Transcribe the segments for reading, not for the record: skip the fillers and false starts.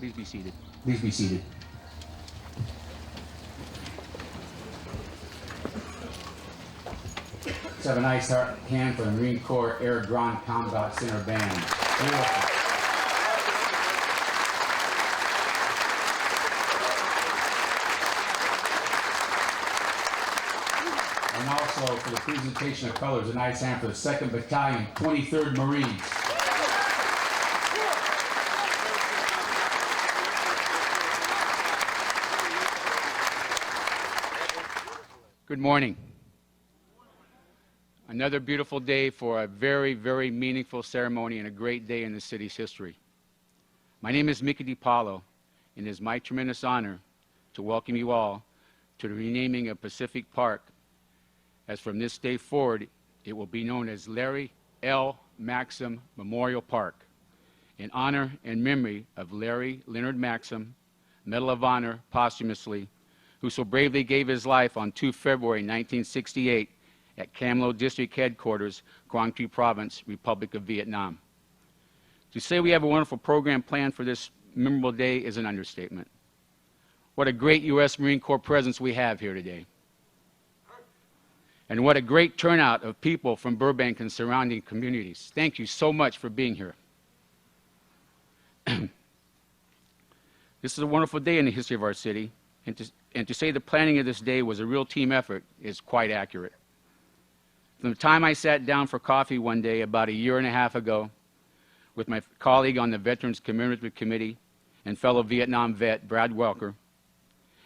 Please be seated. Please be seated. Let's have a nice hand for the Marine Corps Air Grand Combat Center Band. Beautiful. And also for the presentation of colors, a nice hand for the 2nd Battalion, 23rd Marines. Good morning. Another beautiful day for a very, very meaningful ceremony and a great day in the city's history. My name is Mickey DiPaolo, and it is my tremendous honor to welcome you all to the renaming of Pacific Park as from this day forward, it will be known as Larry L. Maxam Memorial Park, in honor and memory of Larry Leonard Maxam, Medal of Honor posthumously, who so bravely gave his life on 2 February 1968 at Cam Lo District Headquarters, Quang Tri Province, Republic of Vietnam. To say we have a wonderful program planned for this memorable day is an understatement. What a great U.S. Marine Corps presence we have here today. And what a great turnout of people from Burbank and surrounding communities. Thank you so much for being here. This is a wonderful day in the history of our city, and to say the planning of this day was a real team effort is quite accurate. From the time I sat down for coffee one day about 1.5 years ago with my colleague on the Veterans Commemorative Committee and fellow Vietnam vet, Brad Welker,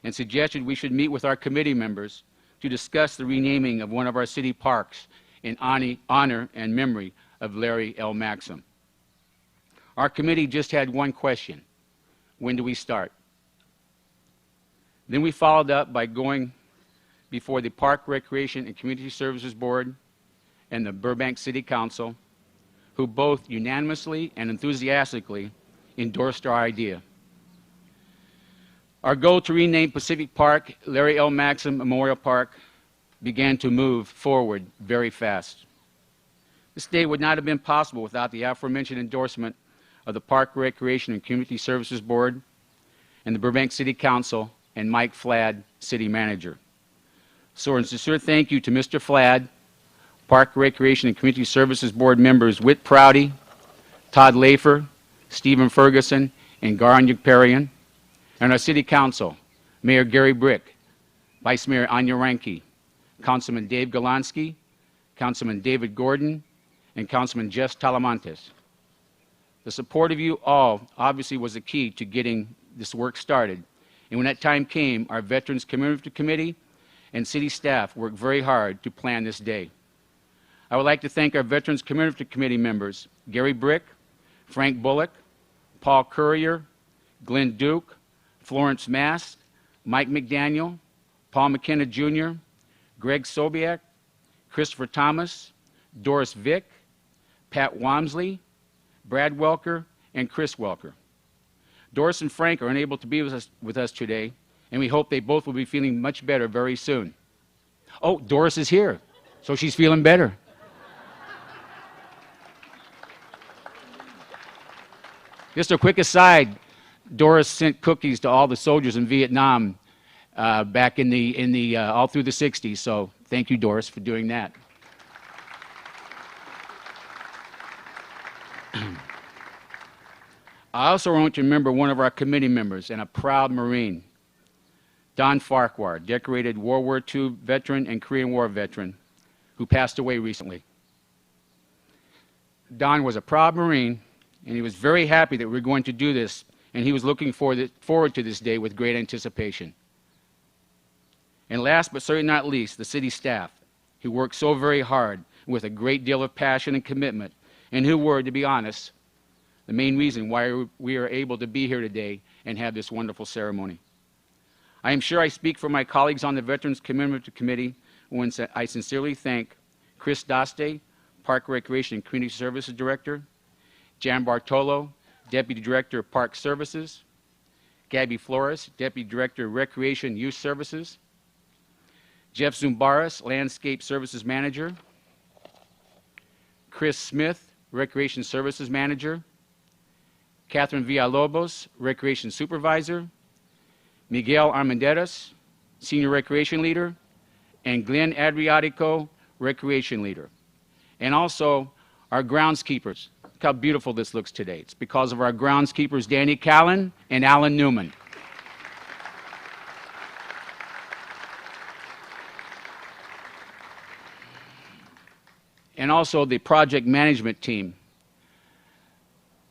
and suggested we should meet with our committee members to discuss the renaming of one of our city parks in honor and memory of Larry L. Maxam. Our committee just had one question: when do we start? Then we followed up by going before the Park, Recreation, and Community Services Board and the Burbank City Council, who both unanimously and enthusiastically endorsed our idea. Our goal to rename Pacific Park Larry L. Maxam Memorial Park began to move forward very fast. This day would not have been possible without the aforementioned endorsement of the Park, Recreation, and Community Services Board and the Burbank City Council and Mike Flad, City Manager. So a sincere thank you to Mr. Flad, Park, Recreation, and Community Services Board members Whit Prouty, Todd Lafer, Stephen Ferguson, and Garan Yukparian, and our City Council, Mayor Gary Brick, Vice Mayor Anya Ranke, Councilman Dave Golansky, Councilman David Gordon, and Councilman Jess Talamantes. The support of you all obviously was the key to getting this work started. And when that time came, our Veterans Commemorative Committee and city staff worked very hard to plan this day. I would like to thank our Veterans Commemorative Committee members, Gary Brick, Frank Bullock, Paul Currier, Glenn Duke, Florence Mast, Mike McDaniel, Paul McKenna Jr., Greg Sobiak, Christopher Thomas, Doris Vick, Pat Wamsley, Brad Welker, and Chris Welker. Doris and Frank are unable to be with us today, and we hope they both will be feeling much better very soon. Oh, Doris is here, so she's feeling better. Just a quick aside, Doris sent cookies to all the soldiers in Vietnam back in all through the 60s, so thank you, Doris, for doing that. I also want to remember one of our committee members and a proud Marine, Don Farquhar, decorated World War II veteran and Korean War veteran, who passed away recently. Don was a proud Marine, and he was very happy that we were going to do this, and he was looking forward to this day with great anticipation. And last but certainly not least, the city staff, who worked so very hard with a great deal of passion and commitment, and who were, to be honest, the main reason why we are able to be here today and have this wonderful ceremony. I am sure I speak for my colleagues on the Veterans Commemorative Committee when I sincerely thank Chris Daste, Park Recreation and Community Services Director, Jan Bartolo, Deputy Director of Park Services, Gabby Flores, Deputy Director of Recreation and Youth Services, Jeff Zumbaris, Landscape Services Manager, Chris Smith, Recreation Services Manager, Catherine Villalobos, Recreation Supervisor, Miguel Armenderas, Senior Recreation Leader, and Glenn Adriatico, Recreation Leader. And also our groundskeepers. Look how beautiful this looks today. It's because of our groundskeepers, Danny Callan and Alan Newman. And also the project management team.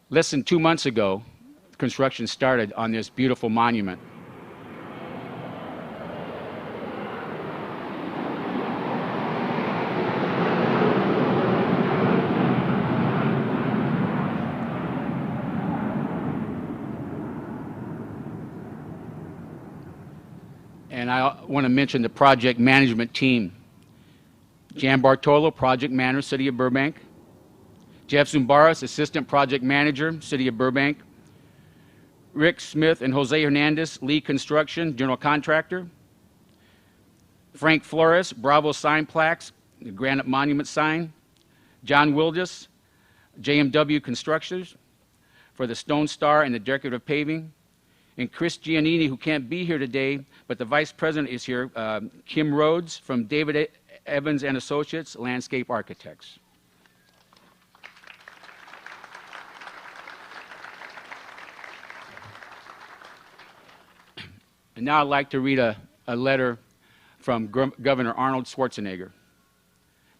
Less than 2 months ago, construction started on this beautiful monument. And I want to mention the project management team. Jan Bartolo, Project Manager, City of Burbank. Jeff Zumbaras, Assistant Project Manager, City of Burbank. Rick Smith and Jose Hernandez, Lee Construction, General Contractor. Frank Flores, Bravo Sign Plaques, the Granite Monument Sign. John Wildis, JMW Constructors, for the Stone Star and the decorative paving. And Chris Giannini, who can't be here today, but the Vice President is here, Kim Rhodes from David Evans and Associates, Landscape Architects. And now I'd like to read a letter from Governor Arnold Schwarzenegger,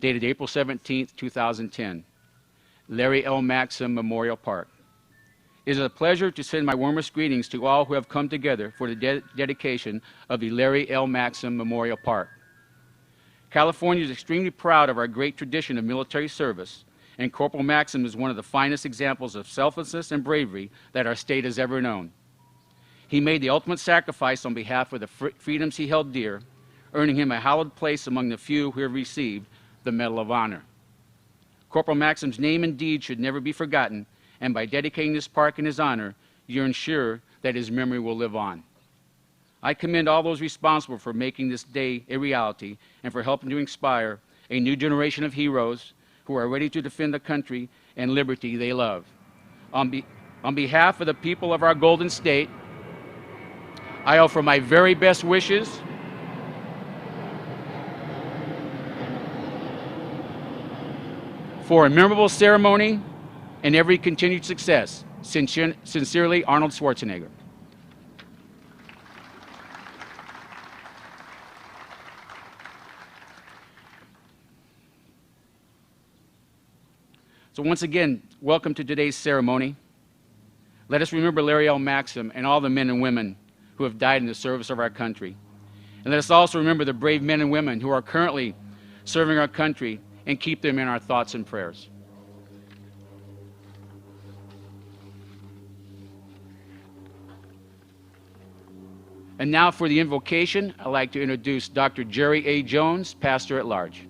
dated April 17, 2010. Larry L. Maxam Memorial Park. It is a pleasure to send my warmest greetings to all who have come together for the dedication of the Larry L. Maxam Memorial Park. California is extremely proud of our great tradition of military service, and Corporal Maxam is one of the finest examples of selflessness and bravery that our state has ever known. He made the ultimate sacrifice on behalf of the freedoms he held dear, earning him a hallowed place among the few who have received the Medal of Honor. Corporal Maxam's name and deed should never be forgotten, and by dedicating this park in his honor, you ensure that his memory will live on. I commend all those responsible for making this day a reality and for helping to inspire a new generation of heroes who are ready to defend the country and liberty they love. On behalf of the people of our Golden State, I offer my very best wishes for a memorable ceremony and every continued success. Sincerely, Arnold Schwarzenegger. So once again, welcome to today's ceremony. Let us remember Larry L. Maxam and all the men and women who have died in the service of our country. And let us also remember the brave men and women who are currently serving our country and keep them in our thoughts and prayers. And now for the invocation, I'd like to introduce Dr. Jerry A. Jones, Pastor at Large.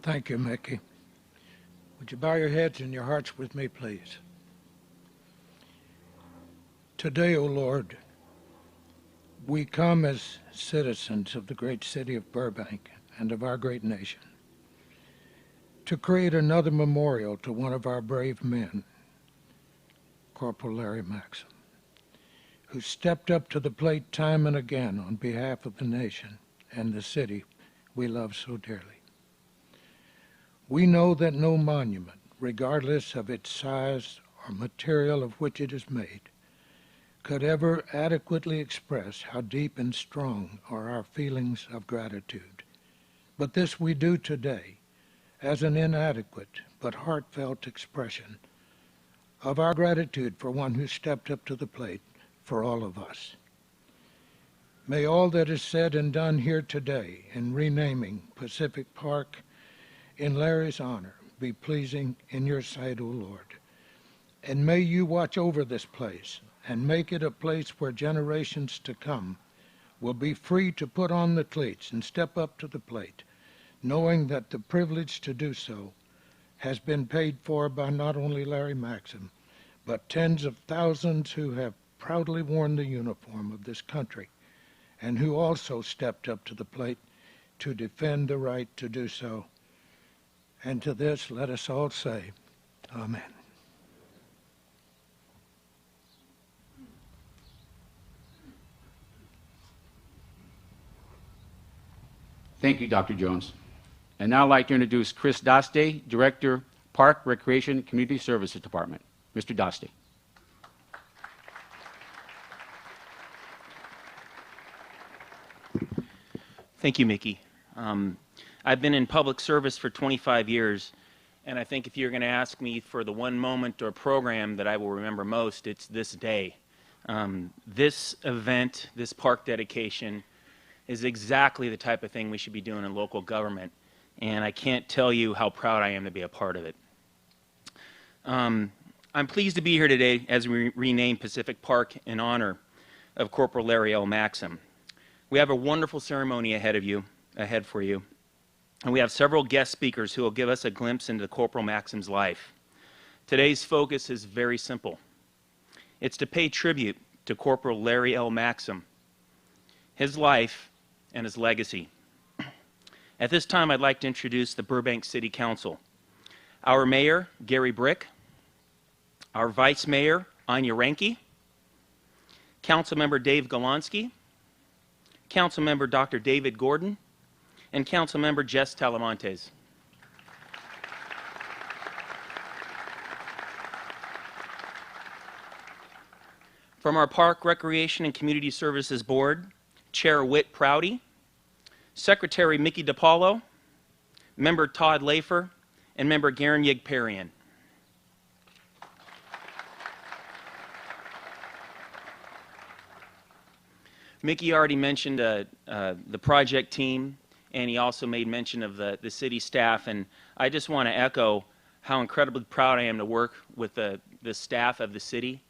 Thank you, Mickey. Would you bow your heads and your hearts with me, please? Today, O Lord, we come as citizens of the great city of Burbank and of our great nation to create another memorial to one of our brave men, Corporal Larry Maxam, who stepped up to the plate time and again on behalf of the nation and the city we love so dearly. We know that no monument, regardless of its size or material of which it is made, could ever adequately express how deep and strong are our feelings of gratitude. But this we do today as an inadequate but heartfelt expression of our gratitude for one who stepped up to the plate for all of us. May all that is said and done here today in renaming Pacific Park in Larry's honor be pleasing in your sight, O Lord. And may you watch over this place and make it a place where generations to come will be free to put on the cleats and step up to the plate, knowing that the privilege to do so has been paid for by not only Larry Maxam, but tens of thousands who have proudly worn the uniform of this country and who also stepped up to the plate to defend the right to do so. And to this, let us all say, Amen. Thank you, Dr. Jones. And now I'd like to introduce Chris Daste, Director, Park, Recreation, and Community Services Department. Mr. Daste. Thank you, Mickey. I've been in public service for 25 years, and I think if you're going to ask me for the one moment or program that I will remember most, it's this day. This event, this park dedication, is exactly the type of thing we should be doing in local government, and I can't tell you how proud I am to be a part of it. I'm pleased to be here today as we rename Pacific Park in honor of Corporal Larry L. Maxam. We have a wonderful ceremony ahead for you, and we have several guest speakers who will give us a glimpse into Corporal Maxam's life. Today's focus is very simple. It's to pay tribute to Corporal Larry L. Maxam, his life, and his legacy. At this time, I'd like to introduce the Burbank City Council. Our Mayor, Gary Brick, our Vice Mayor, Anya Ranke, Councilmember Dave Golonsky, Councilmember Dr. David Gordon, and Councilmember Jess Talamontes. From our Park, Recreation, and Community Services Board, Chair Whit Prouty, Secretary Mickey DiPaolo, Member Todd Lafer, and Member Garen Yigparian. Mickey already mentioned the project team, and he also made mention of the city staff, and I just want to echo how incredibly proud I am to work with the staff of the city.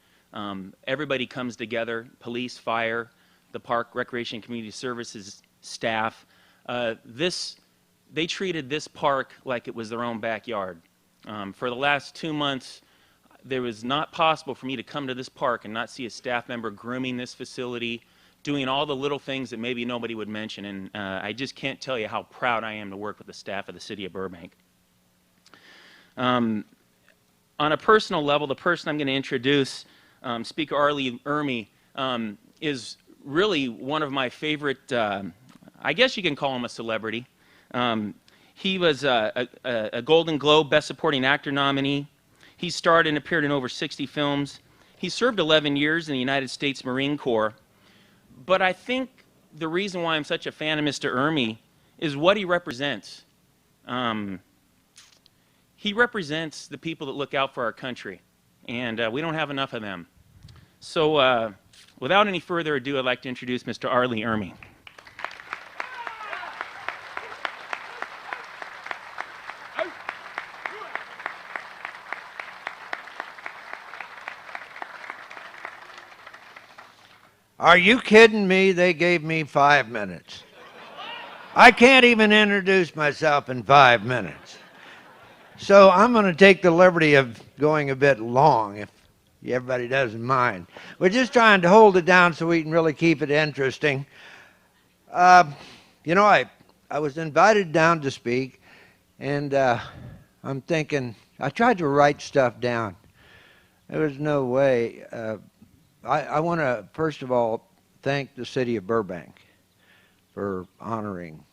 Everybody comes together, police, fire, the Park, Recreation, and Community Services staff. They treated this park like it was their own backyard. For the last 2 months, there was not possible for me to come to this park and not see a staff member grooming this facility, doing all the little things that maybe nobody would mention, and I just can't tell you how proud I am to work with the staff of the city of Burbank. On a personal level, the person I'm going to introduce, Speaker Arlie Ermy, is really one of my favorite, I guess you can call him a celebrity. He was a Golden Globe Best Supporting Actor nominee. He starred and appeared in over 60 films. He served 11 years in the United States Marine Corps. But I think the reason why I'm such a fan of Mr. Ermy is what he represents. He represents the people that look out for our country, and we don't have enough of them. So without any further ado, I'd like to introduce Mr. Arlie Ermy. Are you kidding me? They gave me 5 minutes. I can't even introduce myself in 5 minutes. So I'm going to take the liberty of going a bit long, if everybody doesn't mind. We're just trying to hold it down so we can really keep it interesting. You know, I was invited down to speak, and I'm thinking, I tried to write stuff down. There was no way. I want to, first of all, thank the city of Burbank for honoring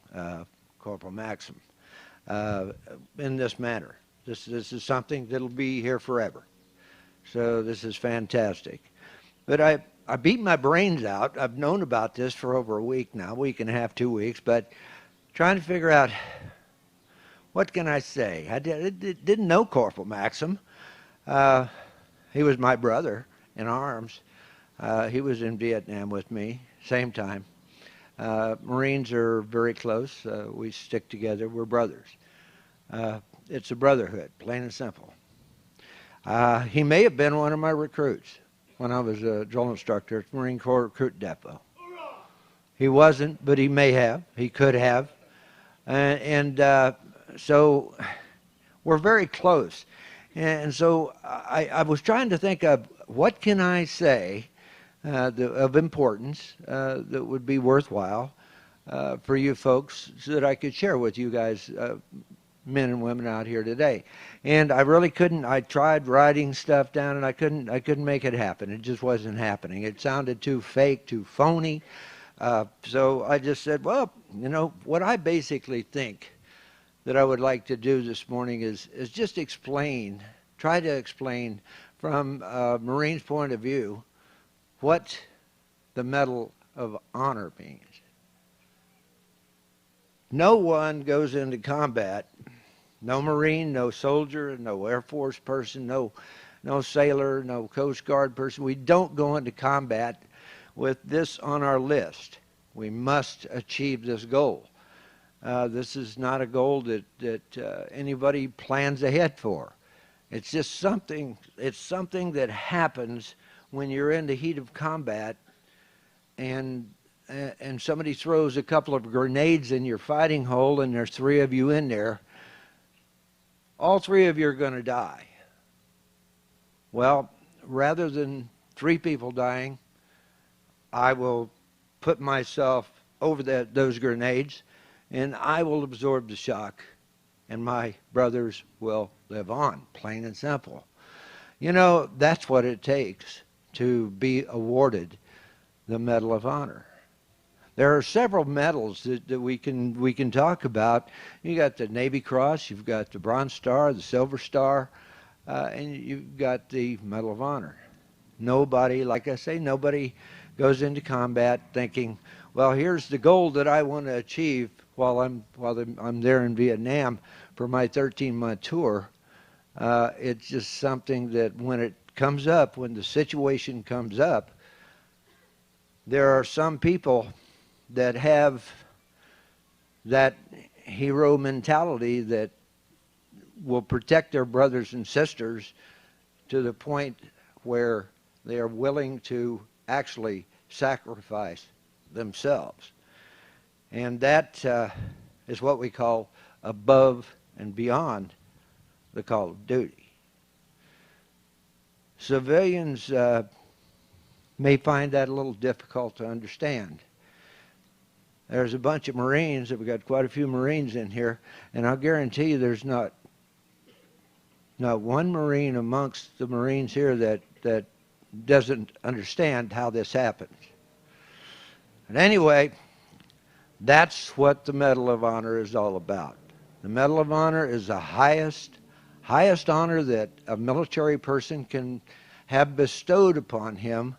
Corporal Maxam in this manner. This is something that'll be here forever. So this is fantastic. But I beat my brains out. I've known about this for over a week now, week and a half, 2 weeks, but trying to figure out what can I say. I didn't know Corporal Maxam. He was my brother in arms. He was in Vietnam with me, same time. Marines are very close. We stick together. We're brothers. It's a brotherhood, plain and simple. He may have been one of my recruits when I was a drill instructor at the Marine Corps Recruit Depot. He wasn't, but he may have. He could have. So we're very close. And so I was trying to think of what can I say of importance that would be worthwhile for you folks so that I could share with you guys, men and women out here today. And I really couldn't. I tried writing stuff down, and I couldn't make it happen. It just wasn't happening. It sounded too fake, too phony. So I just said, well, you know, what I basically think that I would like to do this morning is just try to explain from a Marine's point of view what the Medal of Honor means. No one goes into combat, no Marine, no soldier, no Air Force person, no sailor, no Coast Guard person. We don't go into combat with this on our list. We must achieve this goal. This is not a goal that anybody plans ahead for. It's just something, it's something that happens when you're in the heat of combat and somebody throws a couple of grenades in your fighting hole and there's 3 of you in there. All 3 of you are going to die. Well, rather than 3 people dying, I will put myself over those grenades and I will absorb the shock and my brothers will live on, plain and simple. You know, that's what it takes to be awarded the Medal of Honor. There are several medals that we can talk about. You got the Navy Cross, you've got the Bronze Star, the Silver Star, and you've got the Medal of Honor. Nobody, like I say, nobody goes into combat thinking, well, here's the goal that I want to achieve while I'm there in Vietnam for my 13-month tour. It's just something that when it comes up, when the situation comes up, there are some people that have that hero mentality that will protect their brothers and sisters to the point where they are willing to actually sacrifice themselves. And that is what we call above and beyond the call of duty. Civilians may find that a little difficult to understand. There's a bunch of Marines, we've got quite a few Marines in here, and I'll guarantee you there's not one Marine amongst the Marines here that doesn't understand how this happens. And anyway, that's what the Medal of Honor is all about. The Medal of Honor is the highest honor that a military person can have bestowed upon him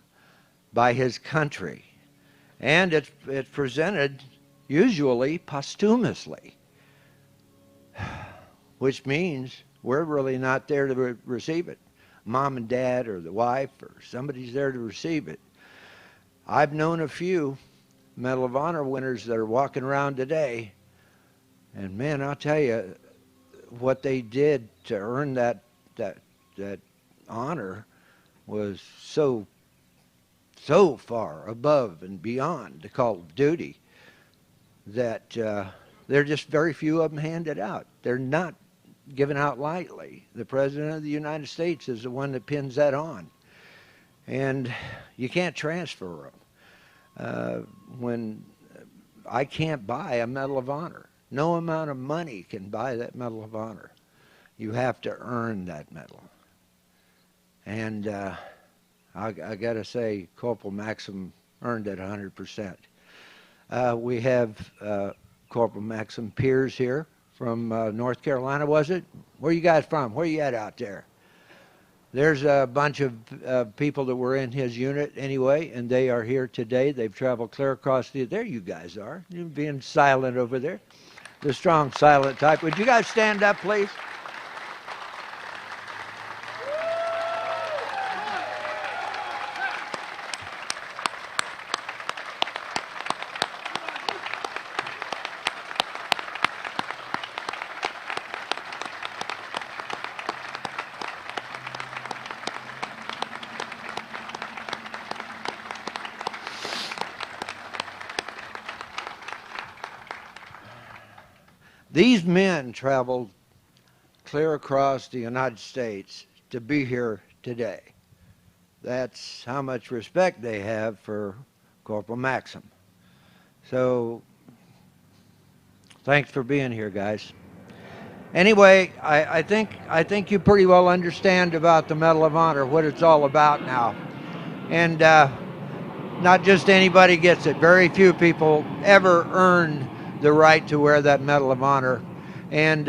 by his country. And it's presented usually posthumously, which means we're really not there to receive it. Mom and dad or the wife or somebody's there to receive it. I've known a few Medal of Honor winners that are walking around today, and man, I'll tell you, what they did to earn that honor was so far above and beyond the call of duty that there are just very few of them handed out. They're not given out lightly. The President of the United States is the one that pins that on. And you can't transfer them. When I can't buy a Medal of Honor. No amount of money can buy that Medal of Honor. You have to earn that medal. And I got to say, Corporal Maxam earned it 100%. We have Corporal Maxam peers here from North Carolina, was it? Where you guys from? Where you at out there? There's a bunch of people that were in his unit anyway, and they are here today. They've traveled clear across the... There you guys are. You're being silent over there. The strong, silent type. Would you guys stand up, please? These men traveled clear across the United States to be here today. That's how much respect they have for Corporal Maxam. So, thanks for being here, guys. Anyway, I think you pretty well understand about the Medal of Honor, what it's all about now. And not just anybody gets it. Very few people ever earn the right to wear that Medal of Honor. And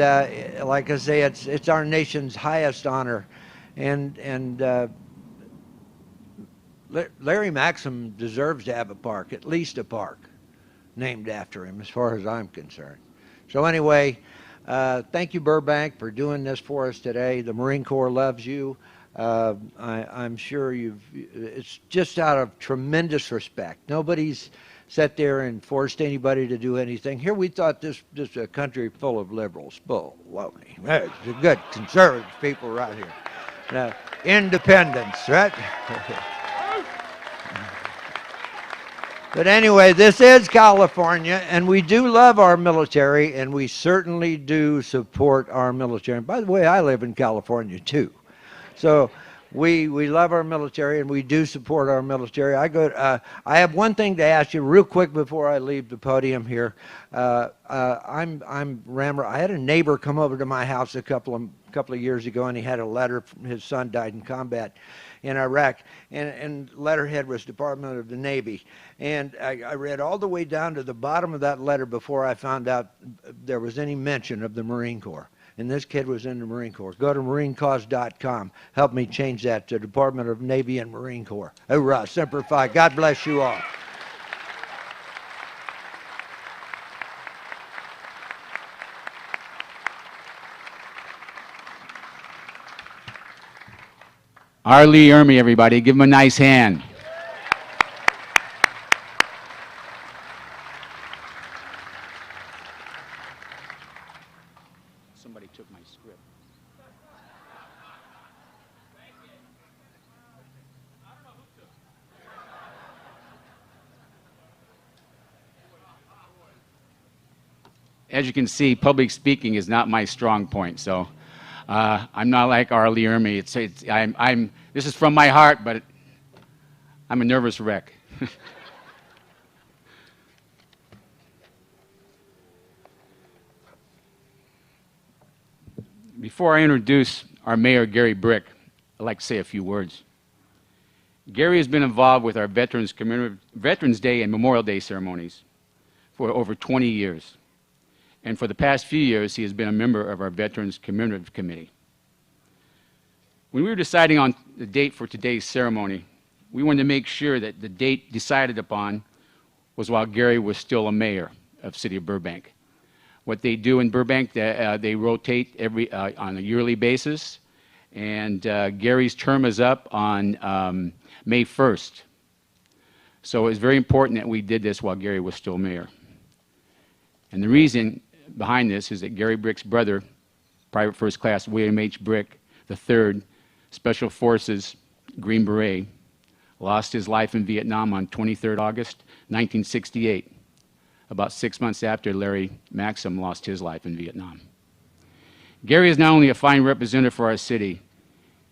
like I say, it's our nation's highest honor. And Larry Maxam deserves to have a park, at least a park, named after him, as far as I'm concerned. So anyway, thank you, Burbank, for doing this for us today. The Marine Corps loves you. I'm sure it's just out of tremendous respect. Nobody's sat there and forced anybody to do anything. Here we thought this a country full of liberals. Bull, lovely. There's the good conservative people right here. Now, independence, right? But anyway, this is California, and we do love our military, and we certainly do support our military. And by the way, I live in California too. So we love our military, and we do support our military. I have one thing to ask you real quick before I leave the podium here. I had a neighbor come over to my house a couple of years ago, and he had a letter from his son died in combat in Iraq, and letterhead was Department of the Navy. And I read all the way down to the bottom of that letter before I found out there was any mention of the Marine Corps. And this kid was in the Marine Corps. Go to marinecause.com. Help me change that to Department of Navy and Marine Corps. Hoorah, Semper Fi. God bless you all. R. Lee Ermey, everybody. Give him a nice hand. Somebody took my script. As you can see, public speaking is not my strong point, so I'm not like R. Lee Ermey. This is from my heart, but I'm a nervous wreck. Before I introduce our mayor, Gary Brick, I'd like to say a few words. Gary has been involved with our Veterans Day and Memorial Day ceremonies for over 20 years. And for the past few years, he has been a member of our Veterans Commemorative Committee. When we were deciding on the date for today's ceremony, we wanted to make sure that the date decided upon was while Gary was still a mayor of the city of Burbank. What they do in Burbank, they rotate on a yearly basis, and Gary's term is up on May 1st. So it was very important that we did this while Gary was still mayor. And the reason behind this is that Gary Brick's brother, Private First Class William H. Brick III, Special Forces, Green Beret, lost his life in Vietnam on 23rd August, 1968, about 6 months after Larry Maxam lost his life in Vietnam. Gary is not only a fine representative for our city,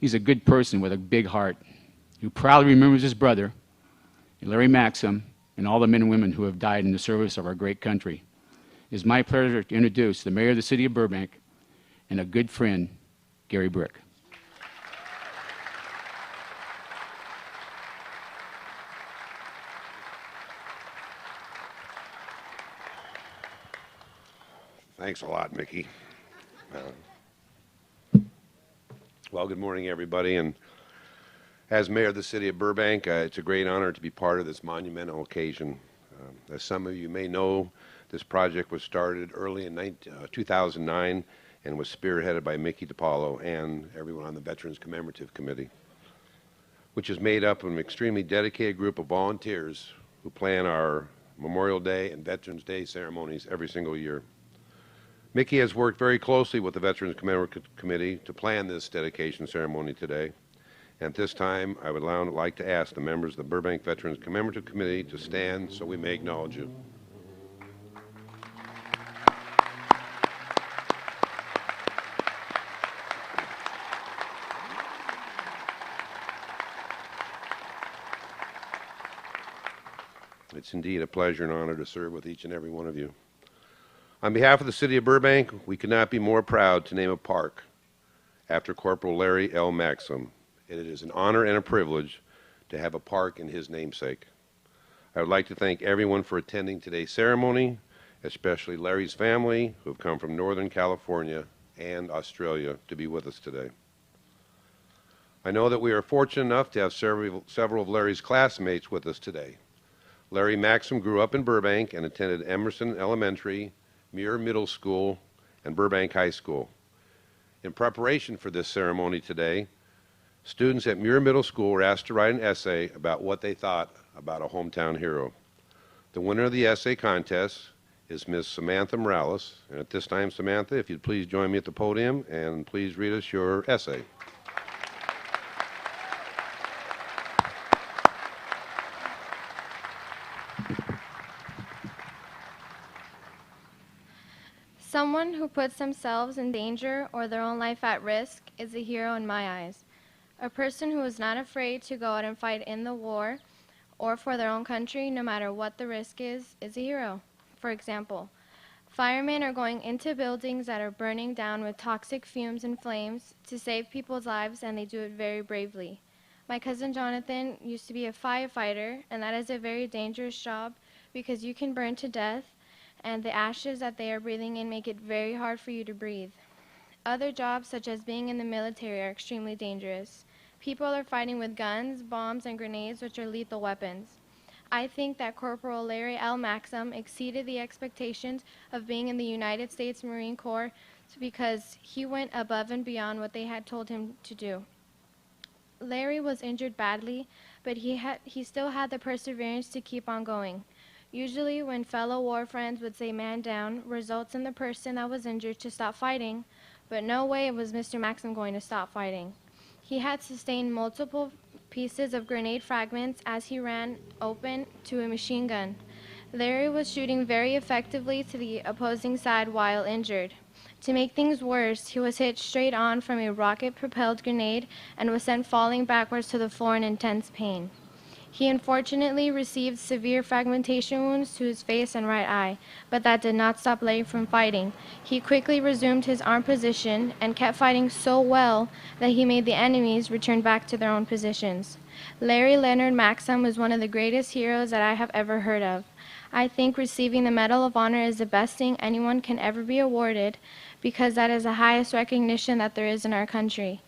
he's a good person with a big heart who proudly remembers his brother, Larry Maxam, and all the men and women who have died in the service of our great country. It is my pleasure to introduce the mayor of the city of Burbank and a good friend, Gary Brick. Thanks a lot, Mickey. Well, good morning, everybody. And as mayor of the city of Burbank, it's a great honor to be part of this monumental occasion. As some of you may know, this project was started early in 2009 and was spearheaded by Mickey DiPaolo and everyone on the Veterans Commemorative Committee, which is made up of an extremely dedicated group of volunteers who plan our Memorial Day and Veterans Day ceremonies every single year. Mickey has worked very closely with the Veterans Commemorative Committee to plan this dedication ceremony today. At this time, I would like to ask the members of the Burbank Veterans Commemorative Committee to stand so we may acknowledge you. It's indeed a pleasure and honor to serve with each and every one of you. On behalf of the city of Burbank, we could not be more proud to name a park after Corporal Larry L. Maxam. It is an honor and a privilege to have a park in his namesake. I would like to thank everyone for attending today's ceremony, especially Larry's family, who have come from Northern California and Australia to be with us today. I know that we are fortunate enough to have several of Larry's classmates with us today. Larry Maxam grew up in Burbank and attended Emerson Elementary, Muir Middle School, and Burbank High School. In preparation for this ceremony today, students at Muir Middle School were asked to write an essay about what they thought about a hometown hero. The winner of the essay contest is Ms. Samantha Morales. And at this time, Samantha, if you'd please join me at the podium and please read us your essay. Someone who puts themselves in danger or their own life at risk is a hero in my eyes. A person who is not afraid to go out and fight in the war or for their own country, no matter what the risk is a hero. For example, firemen are going into buildings that are burning down with toxic fumes and flames to save people's lives, and they do it very bravely. My cousin Jonathan used to be a firefighter, and that is a very dangerous job because you can burn to death, and the ashes that they are breathing in make it very hard for you to breathe. Other jobs, such as being in the military, are extremely dangerous. People are fighting with guns, bombs, and grenades, which are lethal weapons. I think that Corporal Larry L. Maxam exceeded the expectations of being in the United States Marine Corps because he went above and beyond what they had told him to do. Larry was injured badly, but he still had the perseverance to keep on going. Usually when fellow war friends would say man down, results in the person that was injured to stop fighting, but no way was Mr. Maxam going to stop fighting. He had sustained multiple pieces of grenade fragments as he ran open to a machine gun. Larry was shooting very effectively to the opposing side while injured. To make things worse, he was hit straight on from a rocket-propelled grenade and was sent falling backwards to the floor in intense pain. He unfortunately received severe fragmentation wounds to his face and right eye, but that did not stop Larry from fighting. He quickly resumed his armed position and kept fighting so well that he made the enemies return back to their own positions. Larry Leonard Maxam was one of the greatest heroes that I have ever heard of. I think receiving the Medal of Honor is the best thing anyone can ever be awarded because that is the highest recognition that there is in our country.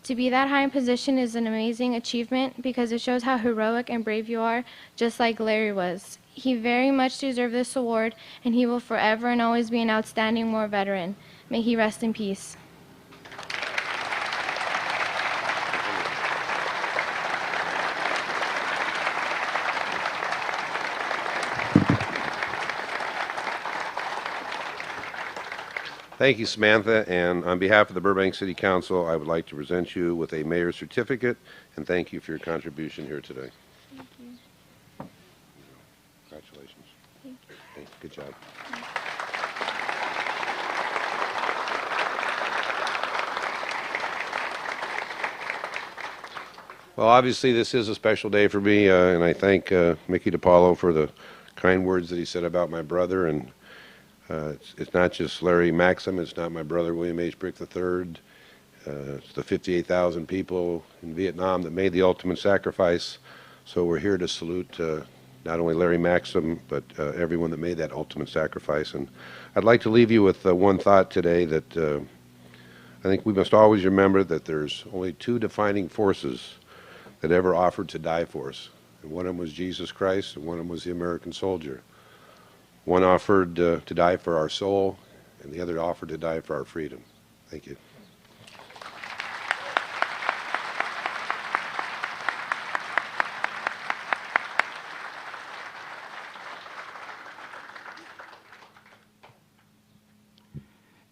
To be that high in position is an amazing achievement because it shows how heroic and brave you are, just like Larry was. He very much deserved this award, and he will forever and always be an outstanding war veteran. May he rest in peace. Thank you, Samantha, and on behalf of the Burbank City Council, I would like to present you with a mayor's certificate and thank you for your contribution here today. Thank you. Congratulations. Thank you. Thank you. Good job. Well, obviously, this is a special day for me, and I thank Mickey DiPaolo for the kind words that he said about my brother. And it's not just Larry Maxam, it's not my brother William H. Brick III. It's the 58,000 people in Vietnam that made the ultimate sacrifice. So we're here to salute not only Larry Maxam, but everyone that made that ultimate sacrifice. And I'd like to leave you with one thought today that I think we must always remember that there's only two defining forces that ever offered to die for us. And one of them was Jesus Christ, and one of them was the American soldier. One offered to die for our soul, and the other offered to die for our freedom. Thank you.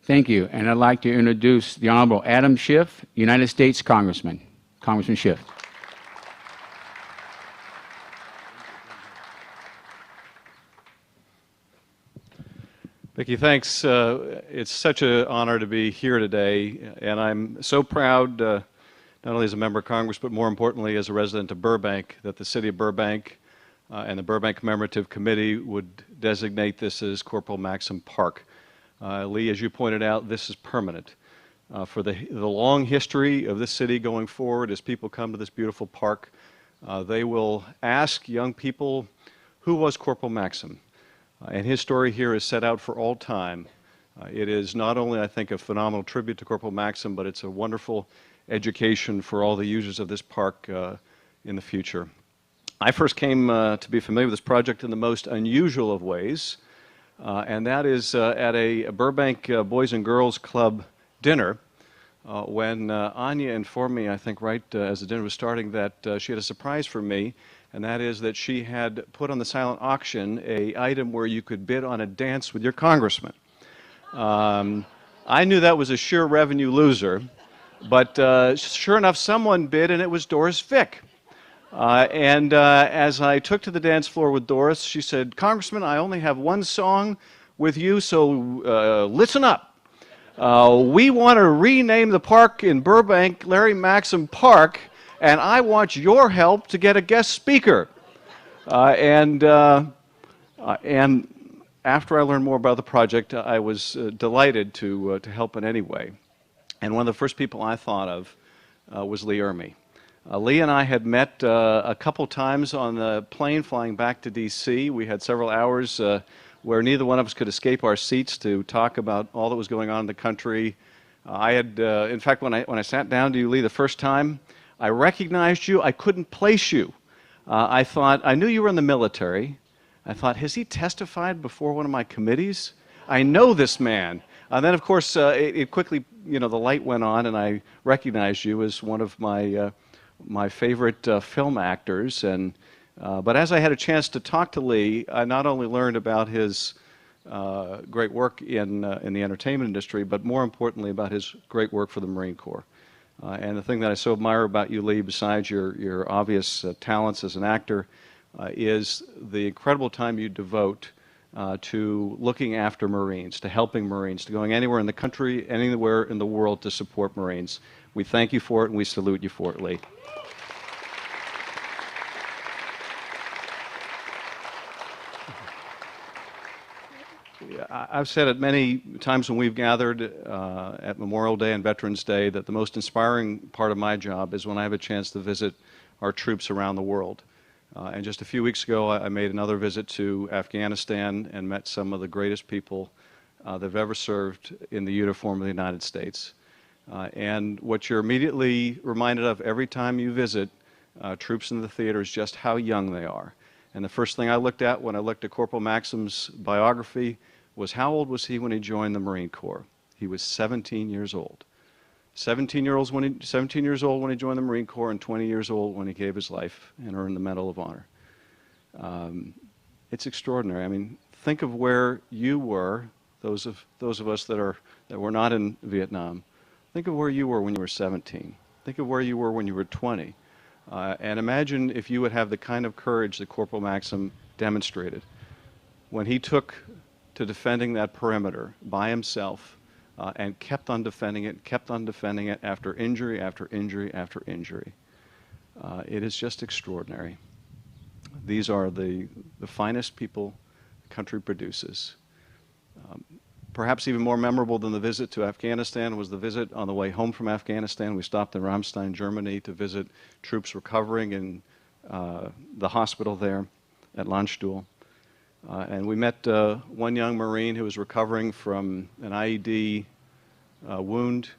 Thank you. And I'd like to introduce the Honorable Adam Schiff, United States Congressman. Congressman Schiff. Vicki, thanks. It's such an honor to be here today, and I'm so proud, not only as a member of Congress, but more importantly as a resident of Burbank, that the City of Burbank and the Burbank Commemorative Committee would designate this as Corporal Maxam Park. Lee, as you pointed out, this is permanent. For the long history of this city going forward, as people come to this beautiful park, they will ask young people, who was Corporal Maxam? And his story here is set out for all time. It is not only, I think, a phenomenal tribute to Corporal Maxam, but it's a wonderful education for all the users of this park in the future. I first came to be familiar with this project in the most unusual of ways, and that is at a Burbank Boys and Girls Club dinner when Anya informed me, I think right as the dinner was starting, that she had a surprise for me, and that is that she had put on the silent auction a item where you could bid on a dance with your congressman. I knew that was a sheer revenue loser, but sure enough, someone bid, and it was Doris Vick. As I took to the dance floor with Doris, she said, "Congressman, I only have one song with you, so listen up. We want to rename the park in Burbank Larry Maxam Park, and I want your help to get a guest speaker." And after I learned more about the project, I was delighted to help in any way. And one of the first people I thought of was Lee Ermey. Lee and I had met a couple times on the plane flying back to D.C. We had several hours where neither one of us could escape our seats to talk about all that was going on in the country. In fact, when I sat down to you, Lee, the first time, I recognized you. I couldn't place you. I thought, I knew you were in the military. I thought, has he testified before one of my committees? I know this man. And then, of course, it quickly, the light went on, and I recognized you as one of my favorite film actors. But as I had a chance to talk to Lee, I not only learned about his great work in the entertainment industry, but more importantly about his great work for the Marine Corps. And the thing that I so admire about you, Lee, besides your obvious talents as an actor, is the incredible time you devote to looking after Marines, to helping Marines, to going anywhere in the country, anywhere in the world to support Marines. We thank you for it, and we salute you for it, Lee. I've said it many times when we've gathered at Memorial Day and Veterans Day that the most inspiring part of my job is when I have a chance to visit our troops around the world. And just a few weeks ago, I made another visit to Afghanistan and met some of the greatest people that have ever served in the uniform of the United States. And what you're immediately reminded of every time you visit troops in the theater is just how young they are. And the first thing I looked at when I looked at Corporal Maxam's biography was how old was he when he joined the Marine Corps? He was 17 years old. 17 years old when he joined the Marine Corps, and 20 years old when he gave his life and earned the Medal of Honor. It's extraordinary. I mean, think of where you were, those of us that were not in Vietnam. Think of where you were when you were 17. Think of where you were when you were 20. And imagine if you would have the kind of courage that Corporal Maxam demonstrated when he took to defending that perimeter by himself and kept on defending it after injury after injury after injury. It is just extraordinary. These are the finest people the country produces. Perhaps even more memorable than the visit to Afghanistan was the visit on the way home from Afghanistan. We stopped in Ramstein, Germany to visit troops recovering in the hospital there at Landstuhl. And we met one young Marine who was recovering from an IED wound.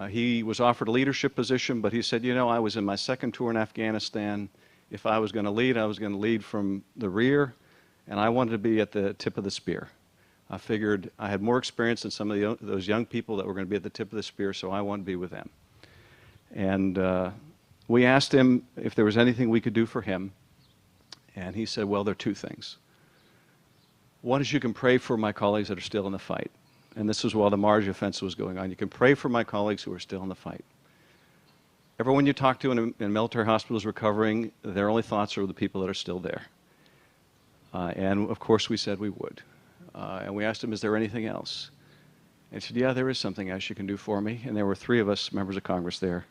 He was offered a leadership position, but he said, I was in my second tour in Afghanistan. If I was going to lead, I was going to lead from the rear, and I wanted to be at the tip of the spear. I figured I had more experience than some of those young people that were going to be at the tip of the spear, so I wanted to be with them. And we asked him if there was anything we could do for him, and he said, well, there are two things. One is you can pray for my colleagues that are still in the fight. And this was while the Marge offensive was going on. You can pray for my colleagues who are still in the fight. Everyone you talk to in military hospitals recovering, their only thoughts are of the people that are still there. And of course we said we would. And we asked him, is there anything else? And he said, yeah, there is something else you can do for me. And there were 3 of us, members of Congress, there.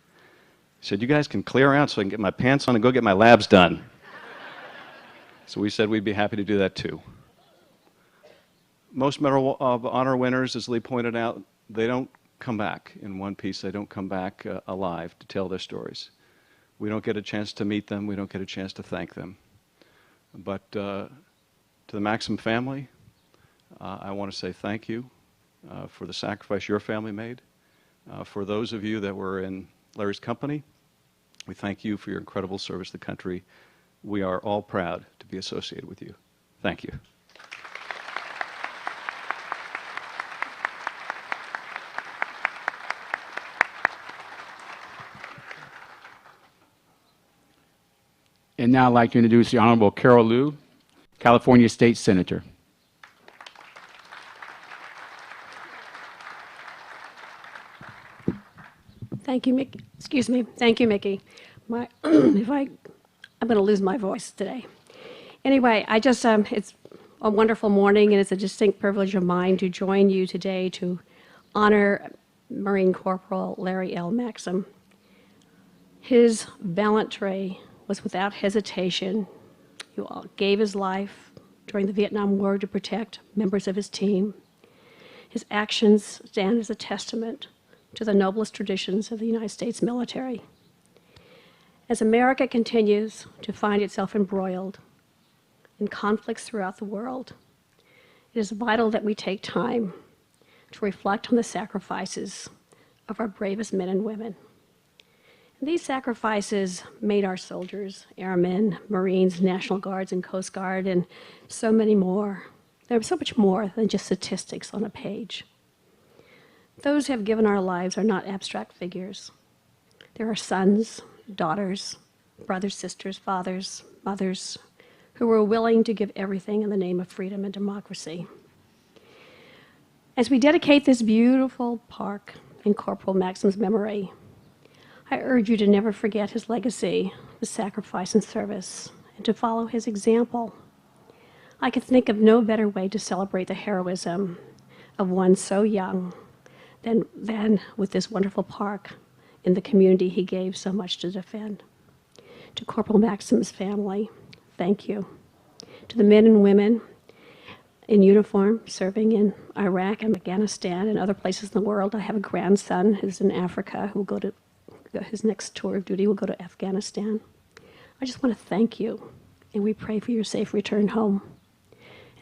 He said, you guys can clear out so I can get my pants on and go get my labs done. So we said we'd be happy to do that too. Most Medal of Honor winners, as Lee pointed out, they don't come back in one piece. They don't come back alive to tell their stories. We don't get a chance to meet them. We don't get a chance to thank them. But to the Maxam family, I want to say thank you for the sacrifice your family made. For those of you that were in Larry's company, we thank you for your incredible service to the country. We are all proud to be associated with you. Thank you. And now I'd like to introduce the Honorable Carol Liu, California State Senator. Thank you, Mickey. Excuse me. Thank you, Mickey. I'm going to lose my voice today. Anyway, it's a wonderful morning, and it's a distinct privilege of mine to join you today to honor Marine Corporal Larry L. Maxam. His valiantry was without hesitation. He gave his life during the Vietnam War to protect members of his team. His actions stand as a testament to the noblest traditions of the United States military. As America continues to find itself embroiled in conflicts throughout the world, it is vital that we take time to reflect on the sacrifices of our bravest men and women. And these sacrifices made our soldiers, airmen, Marines, National Guards, and Coast Guard, and so many more. They're so much more than just statistics on a page. Those who have given our lives are not abstract figures. There are sons, daughters, brothers, sisters, fathers, mothers, who were willing to give everything in the name of freedom and democracy. As we dedicate this beautiful park in Corporal Maxam's memory, I urge you to never forget his legacy, his sacrifice and service, and to follow his example. I can think of no better way to celebrate the heroism of one so young than with this wonderful park in the community he gave so much to defend. To Corporal Maxam's family, thank you. To the men and women in uniform serving in Iraq and Afghanistan and other places in the world. I have a grandson who's in Africa who will go to his next tour of duty will go to Afghanistan. I just want to thank you, and we pray for your safe return home.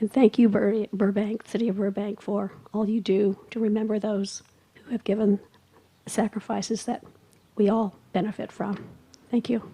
And thank you, Burbank, City of Burbank, for all you do to remember those who have given sacrifices that we all benefit from. Thank you.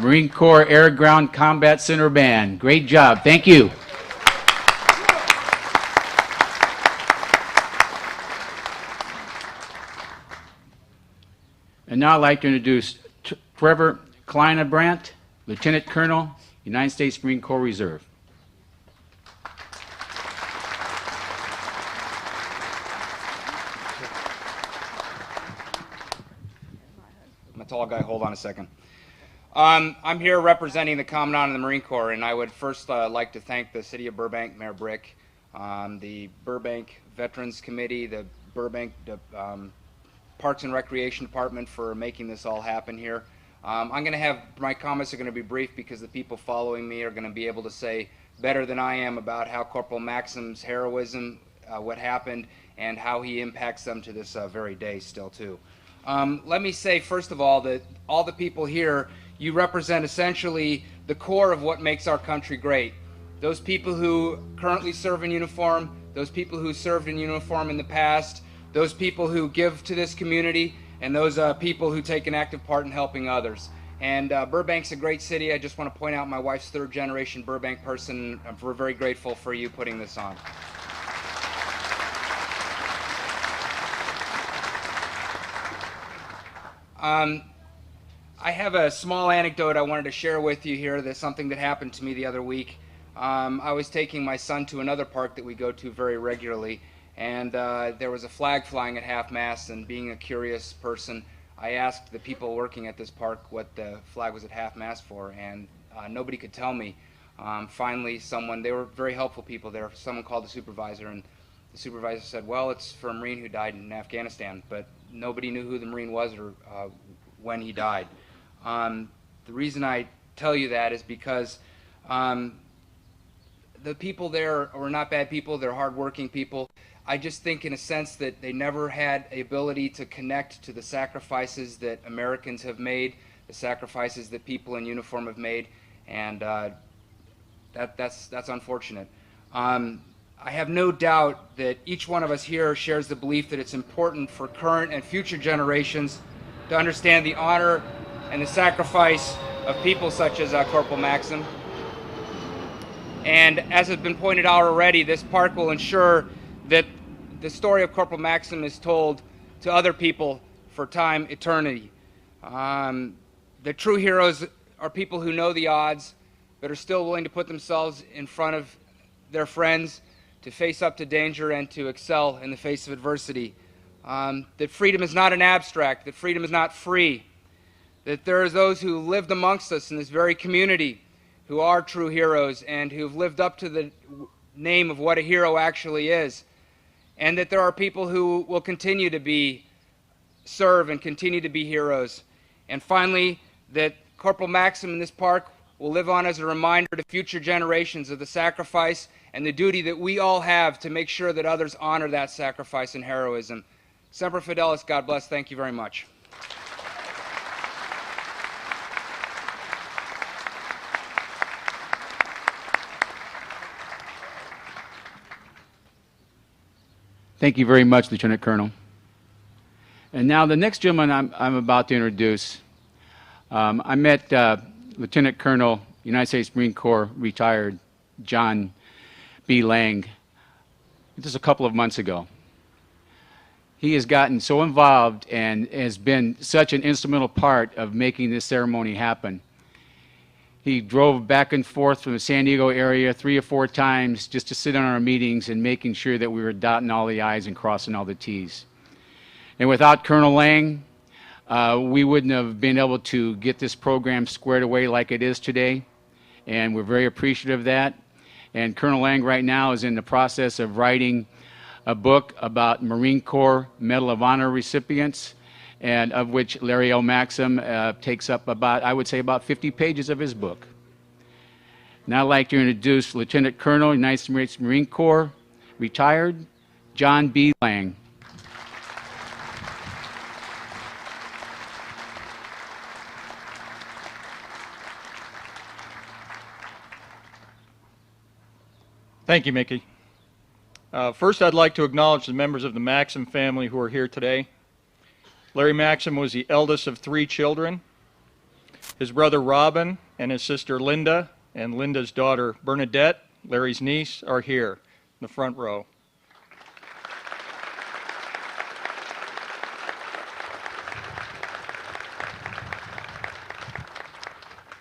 Marine Corps Air Ground Combat Center Band. Great job. Thank you. And now I'd like to introduce Trevor Kleinebrandt, Lieutenant Colonel, United States Marine Corps Reserve. I'm a tall guy. Hold on a second. I'm here representing the Commandant of the Marine Corps, and I would first like to thank the City of Burbank, Mayor Brick, the Burbank Veterans Committee, the Burbank Parks and Recreation Department for making this all happen here. I'm going to have, my comments are going to be brief because the people following me are going to be able to say better than I am about how Corporal Maxam's heroism, what happened, and how he impacts them to this very day still too. Let me say first of all that all the people here, you represent essentially the core of what makes our country great. Those people who currently serve in uniform, those people who served in uniform in the past, those people who give to this community, and those people who take an active part in helping others. And Burbank's a great city. I just want to point out my wife's third generation Burbank person. We're very grateful for you putting this on. I have a small anecdote I wanted to share with you here. There's something that happened to me the other week. I was taking my son to another park that we go to very regularly, and there was a flag flying at half-mast, and being a curious person, I asked the people working at this park what the flag was at half-mast for, and nobody could tell me. Finally, they were very helpful people there, someone called the supervisor, and the supervisor said, well, it's for a Marine who died in Afghanistan, but nobody knew who the Marine was or when he died. The reason I tell you that is because the people there were not bad people, they're hardworking people. I just think in a sense that they never had the ability to connect to the sacrifices that Americans have made, the sacrifices that people in uniform have made, and that's unfortunate. I have no doubt that each one of us here shares the belief that it's important for current and future generations to understand the honor and the sacrifice of people such as Corporal Maxam. And as has been pointed out already, this park will ensure that the story of Corporal Maxam is told to other people for time, eternity. The true heroes are people who know the odds, but are still willing to put themselves in front of their friends, to face up to danger and to excel in the face of adversity. That freedom is not an abstract, that freedom is not free, that there are those who lived amongst us in this very community who are true heroes and who've lived up to the name of what a hero actually is, and that there are people who will continue to serve and continue to be heroes. And finally, that Corporal Maxam in this park will live on as a reminder to future generations of the sacrifice and the duty that we all have to make sure that others honor that sacrifice and heroism. Semper Fidelis, God bless. Thank you very much. Thank you very much, Lieutenant Colonel. And now the next gentleman I'm about to introduce, I met Lieutenant Colonel, United States Marine Corps, retired John B. Lang, just a couple of months ago. He has gotten so involved and has been such an instrumental part of making this ceremony happen. He drove back and forth from the San Diego area 3 or 4 times just to sit in our meetings and making sure that we were dotting all the I's and crossing all the T's. And without Colonel Lang, we wouldn't have been able to get this program squared away like it is today, and we're very appreciative of that. And Colonel Lang right now is in the process of writing a book about Marine Corps Medal of Honor recipients, and of which Larry L. Maxam takes up about, I would say, about 50 pages of his book. Now I'd like to introduce Lieutenant Colonel, United States Marine Corps, retired, John B. Lang. Thank you, Mickey. First, I'd like to acknowledge the members of the Maxam family who are here today. Larry Maxam was the eldest of 3 children. His brother Robin and his sister Linda and Linda's daughter Bernadette, Larry's niece, are here in the front row.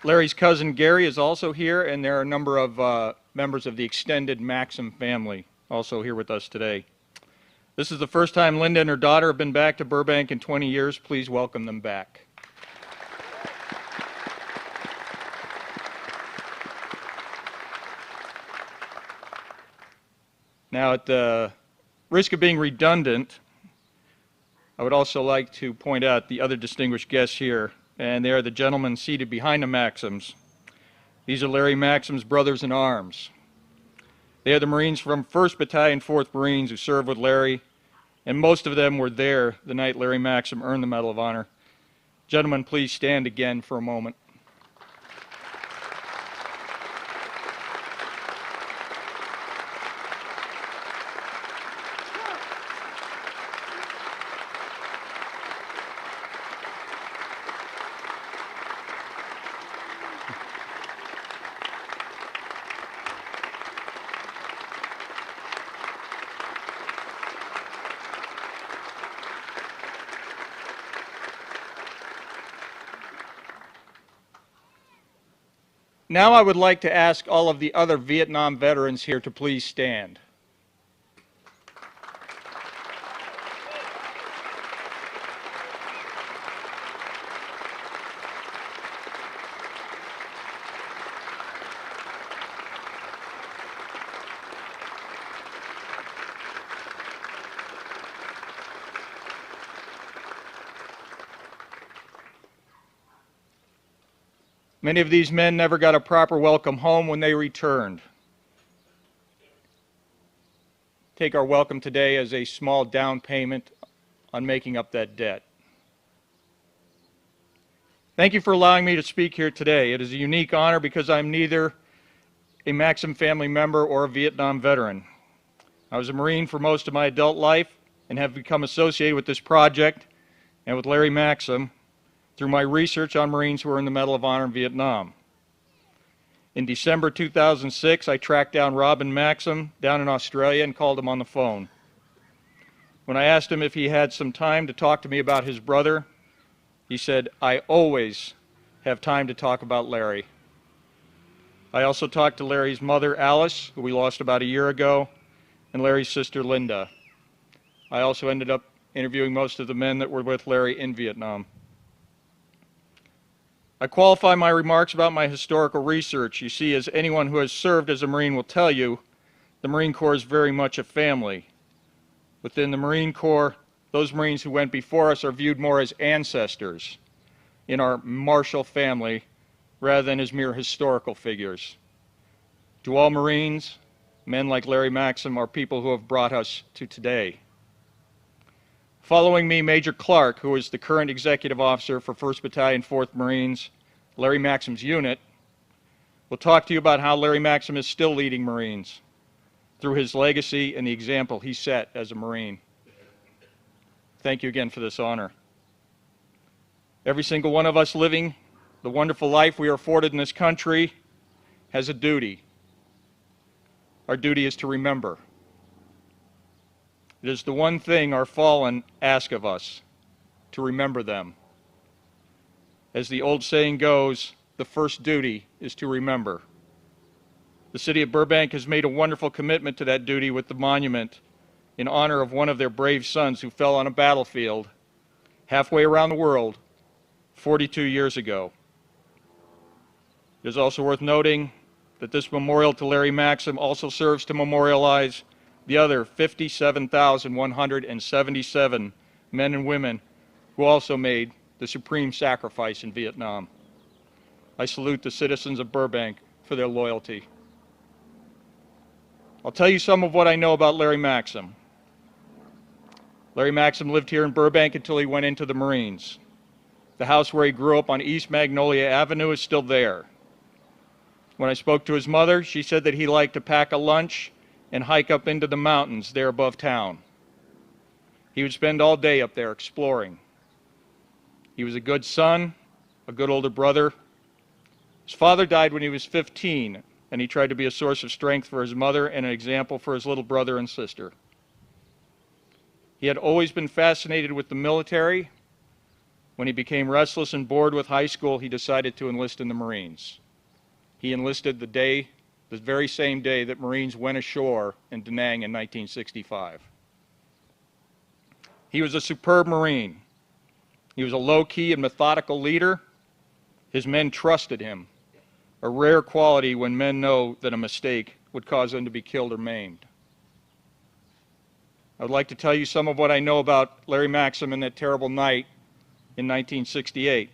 Larry's cousin Gary is also here, and there are a number of members of the extended Maxam family also here with us today. This is the first time Linda and her daughter have been back to Burbank in 20 years. Please welcome them back. Now, at the risk of being redundant, I would also like to point out the other distinguished guests here, and they are the gentlemen seated behind the Maxams. These are Larry Maxam's brothers in arms. They are the Marines from 1st Battalion, 4th Marines who served with Larry, and most of them were there the night Larry Maxam earned the Medal of Honor. Gentlemen, please stand again for a moment. Now I would like to ask all of the other Vietnam veterans here to please stand. Many of these men never got a proper welcome home when they returned. Take our welcome today as a small down payment on making up that debt. Thank you for allowing me to speak here today. It is a unique honor because I'm neither a Maxam family member or a Vietnam veteran. I was a Marine for most of my adult life and have become associated with this project and with Larry Maxam through my research on Marines who earned the Medal of Honor in Vietnam. In December 2006, I tracked down Robin Maxam down in Australia and called him on the phone. When I asked him if he had some time to talk to me about his brother, he said, "I always have time to talk about Larry." I also talked to Larry's mother, Alice, who we lost about a year ago, and Larry's sister, Linda. I also ended up interviewing most of the men that were with Larry in Vietnam. I qualify my remarks about my historical research. You see, as anyone who has served as a Marine will tell you, the Marine Corps is very much a family. Within the Marine Corps, those Marines who went before us are viewed more as ancestors in our martial family rather than as mere historical figures. To all Marines, men like Larry Maxam are people who have brought us to today. Following me, Major Clark, who is the current executive officer for 1st Battalion, 4th Marines, Larry Maxam's unit, will talk to you about how Larry Maxam is still leading Marines through his legacy and the example he set as a Marine. Thank you again for this honor. Every single one of us living the wonderful life we are afforded in this country has a duty. Our duty is to remember. It is the one thing our fallen ask of us, to remember them. As the old saying goes, the first duty is to remember. The city of Burbank has made a wonderful commitment to that duty with the monument in honor of one of their brave sons who fell on a battlefield halfway around the world 42 years ago. It is also worth noting that this memorial to Larry Maxam also serves to memorialize the other 57,177 men and women who also made the supreme sacrifice in Vietnam. I salute the citizens of Burbank for their loyalty. I'll tell you some of what I know about Larry Maxam. Larry Maxam lived here in Burbank until he went into the Marines. The house where he grew up on East Magnolia Avenue is still there. When I spoke to his mother, she said that he liked to pack a lunch and hike up into the mountains there above town. He would spend all day up there exploring. He was a good son, a good older brother, His father died when he was 15, and he tried to be a source of strength for his mother and an example for his little brother and sister. He had always been fascinated with the military. When he became restless and bored with high school, he decided to enlist in the Marines. He enlisted the very same day that Marines went ashore in Da Nang in 1965. He was a superb Marine. He was a low-key and methodical leader. His men trusted him, a rare quality when men know that a mistake would cause them to be killed or maimed. I would like to tell you some of what I know about Larry Maxam in that terrible night in 1968.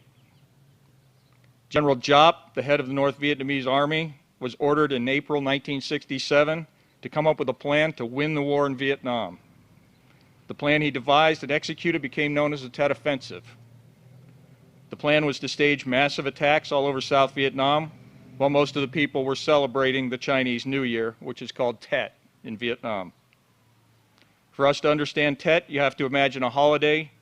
General Giap, the head of the North Vietnamese Army, was ordered in April 1967 to come up with a plan to win the war in Vietnam. The plan he devised and executed became known as the Tet Offensive. The plan was to stage massive attacks all over South Vietnam while most of the people were celebrating the Chinese New Year, which is called Tet in Vietnam. For us to understand Tet, you have to imagine a holiday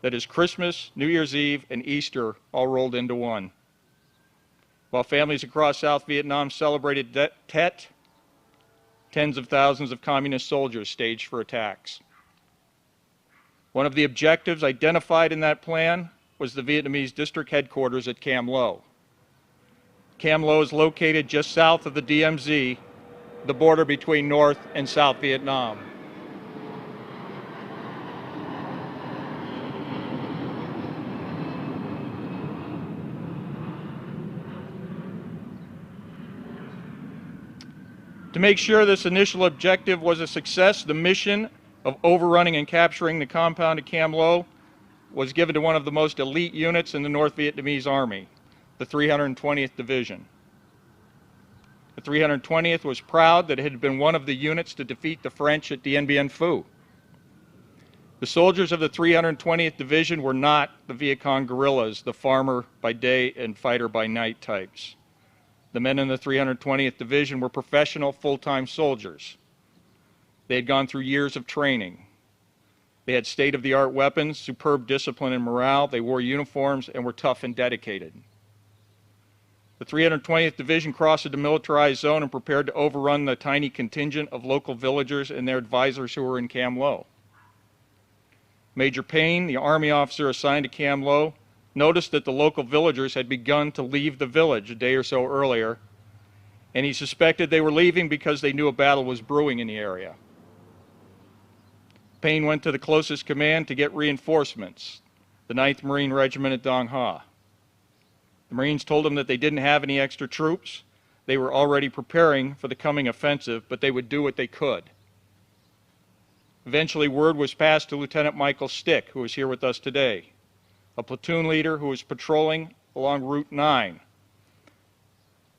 that is Christmas, New Year's Eve, and Easter all rolled into one. While families across South Vietnam celebrated Tet, tens of thousands of communist soldiers staged for attacks. One of the objectives identified in that plan was the Vietnamese district headquarters at Cam Lo. Cam Lo is located just south of the DMZ, the border between North and South Vietnam. To make sure this initial objective was a success, the mission of overrunning and capturing the compound at Cam Lo was given to one of the most elite units in the North Vietnamese Army, the 320th Division. The 320th was proud that it had been one of the units to defeat the French at Dien Bien Phu. The soldiers of the 320th Division were not the Viet Cong guerrillas, the farmer by day and fighter by night types. The men in the 320th Division were professional, full-time soldiers. They had gone through years of training. They had state-of-the-art weapons, superb discipline and morale. They wore uniforms and were tough and dedicated. The 320th Division crossed a demilitarized zone and prepared to overrun the tiny contingent of local villagers and their advisors who were in Cam Lo. Major Payne, the Army officer assigned to Cam Lo, noticed that the local villagers had begun to leave the village a day or so earlier, and he suspected they were leaving because they knew a battle was brewing in the area. Payne went to the closest command to get reinforcements, the 9th Marine Regiment at Dong Ha. The Marines told him that they didn't have any extra troops. They were already preparing for the coming offensive, but they would do what they could. Eventually, word was passed to Lieutenant Michael Stick, who is here with us today, a platoon leader who was patrolling along Route 9.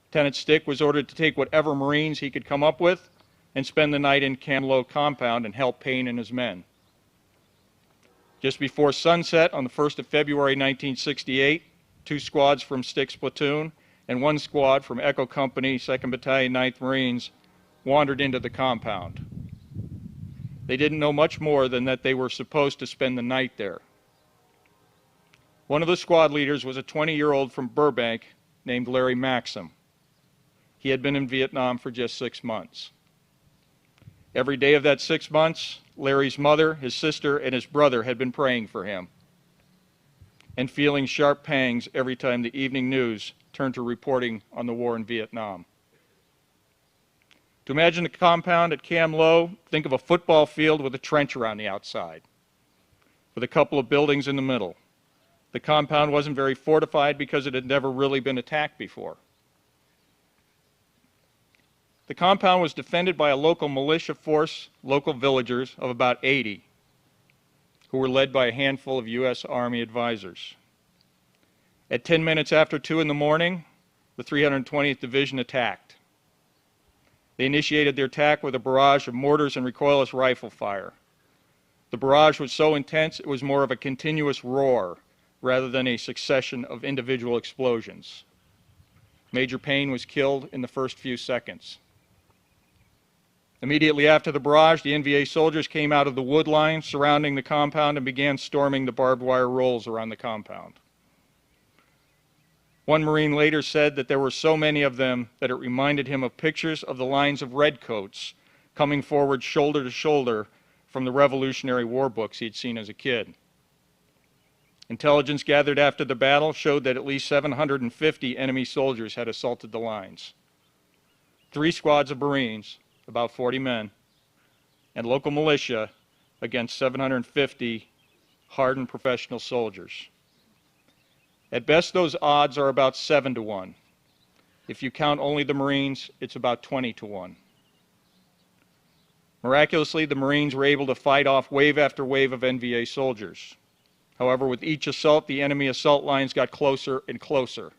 Lieutenant Stick was ordered to take whatever Marines he could come up with and spend the night in Cam Lo compound and help Payne and his men. Just before sunset on the 1st of February 1968, 2 squads from Stick's platoon and 1 squad from Echo Company, 2nd Battalion, 9th Marines wandered into the compound. They didn't know much more than that they were supposed to spend the night there. One of the squad leaders was a 20-year-old from Burbank named Larry Maxam. He had been in Vietnam for just 6 months. Every day of that 6 months, Larry's mother, his sister, and his brother had been praying for him and feeling sharp pangs every time the evening news turned to reporting on the war in Vietnam. To imagine the compound at Cam Lo, think of a football field with a trench around the outside, with a couple of buildings in the middle. The compound wasn't very fortified because it had never really been attacked before. The compound was defended by a local militia force, local villagers of about 80, who were led by a handful of U.S. Army advisors. At 10 minutes after 2 in the morning, the 320th Division attacked. They initiated their attack with a barrage of mortars and recoilless rifle fire. The barrage was so intense it was more of a continuous roar rather than a succession of individual explosions. Major Payne was killed in the first few seconds. Immediately after the barrage, the NVA soldiers came out of the wood line surrounding the compound and began storming the barbed wire rolls around the compound. One Marine later said that there were so many of them that it reminded him of pictures of the lines of redcoats coming forward shoulder to shoulder from the Revolutionary War books he had seen as a kid. Intelligence gathered after the battle showed that at least 750 enemy soldiers had assaulted the lines. 3 squads of Marines, about 40 men, and local militia against 750 hardened professional soldiers. At best, those odds are about 7 to 1. If you count only the Marines, it's about 20 to 1. Miraculously, the Marines were able to fight off wave after wave of NVA soldiers. However, with each assault, the enemy assault lines got closer and closer.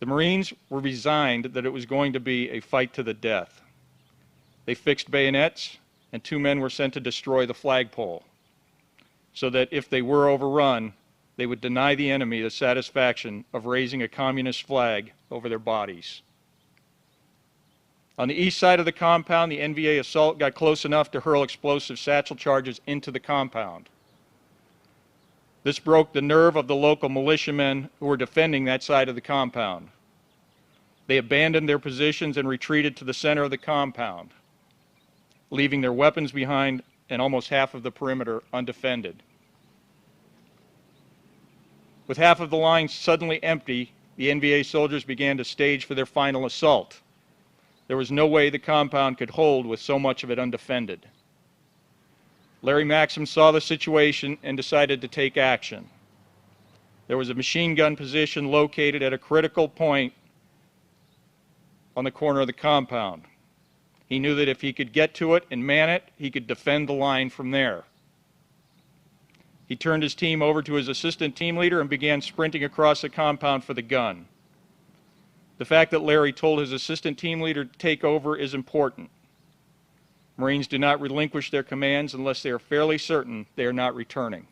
The Marines were resigned that it was going to be a fight to the death. They fixed bayonets, and 2 men were sent to destroy the flagpole, so that if they were overrun, they would deny the enemy the satisfaction of raising a communist flag over their bodies. On the east side of the compound, the NVA assault got close enough to hurl explosive satchel charges into the compound. This broke the nerve of the local militiamen who were defending that side of the compound. They abandoned their positions and retreated to the center of the compound, leaving their weapons behind and almost half of the perimeter undefended. With half of the line suddenly empty, the NVA soldiers began to stage for their final assault. There was no way the compound could hold with so much of it undefended. Larry Maxam saw the situation and decided to take action. There was a machine gun position located at a critical point on the corner of the compound. He knew that if he could get to it and man it, he could defend the line from there. He turned his team over to his assistant team leader and began sprinting across the compound for the gun. The fact that Larry told his assistant team leader to take over is important. Marines do not relinquish their commands unless they are fairly certain they are not returning.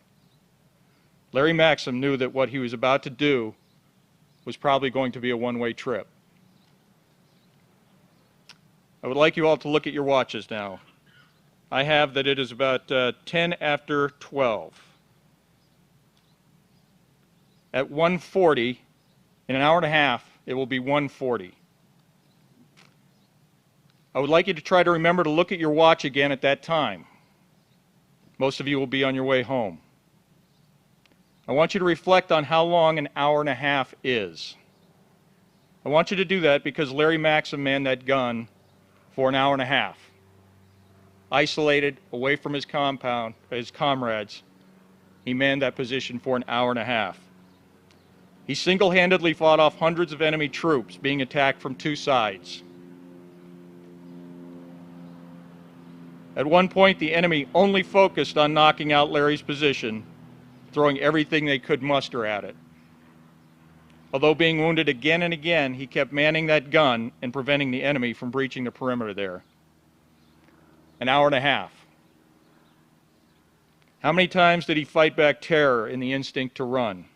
Larry Maxam knew that what he was about to do was probably going to be a one-way trip. I would like you all to look at your watches now. I have that it is about 10 after 12. At 1:40, in an hour and a half, it will be 1:40. I would like you to try to remember to look at your watch again at that time. Most of you will be on your way home. I want you to reflect on how long an hour and a half is. I want you to do that because Larry Maxam manned that gun for an hour and a half, isolated, away from his compound, his comrades. He manned that position for an hour and a half. He single-handedly fought off hundreds of enemy troops being attacked from 2 sides. At one point, the enemy only focused on knocking out Larry's position, throwing everything they could muster at it. Although being wounded again and again, he kept manning that gun and preventing the enemy from breaching the perimeter there. An hour and a half. How many times did he fight back terror and the instinct to run?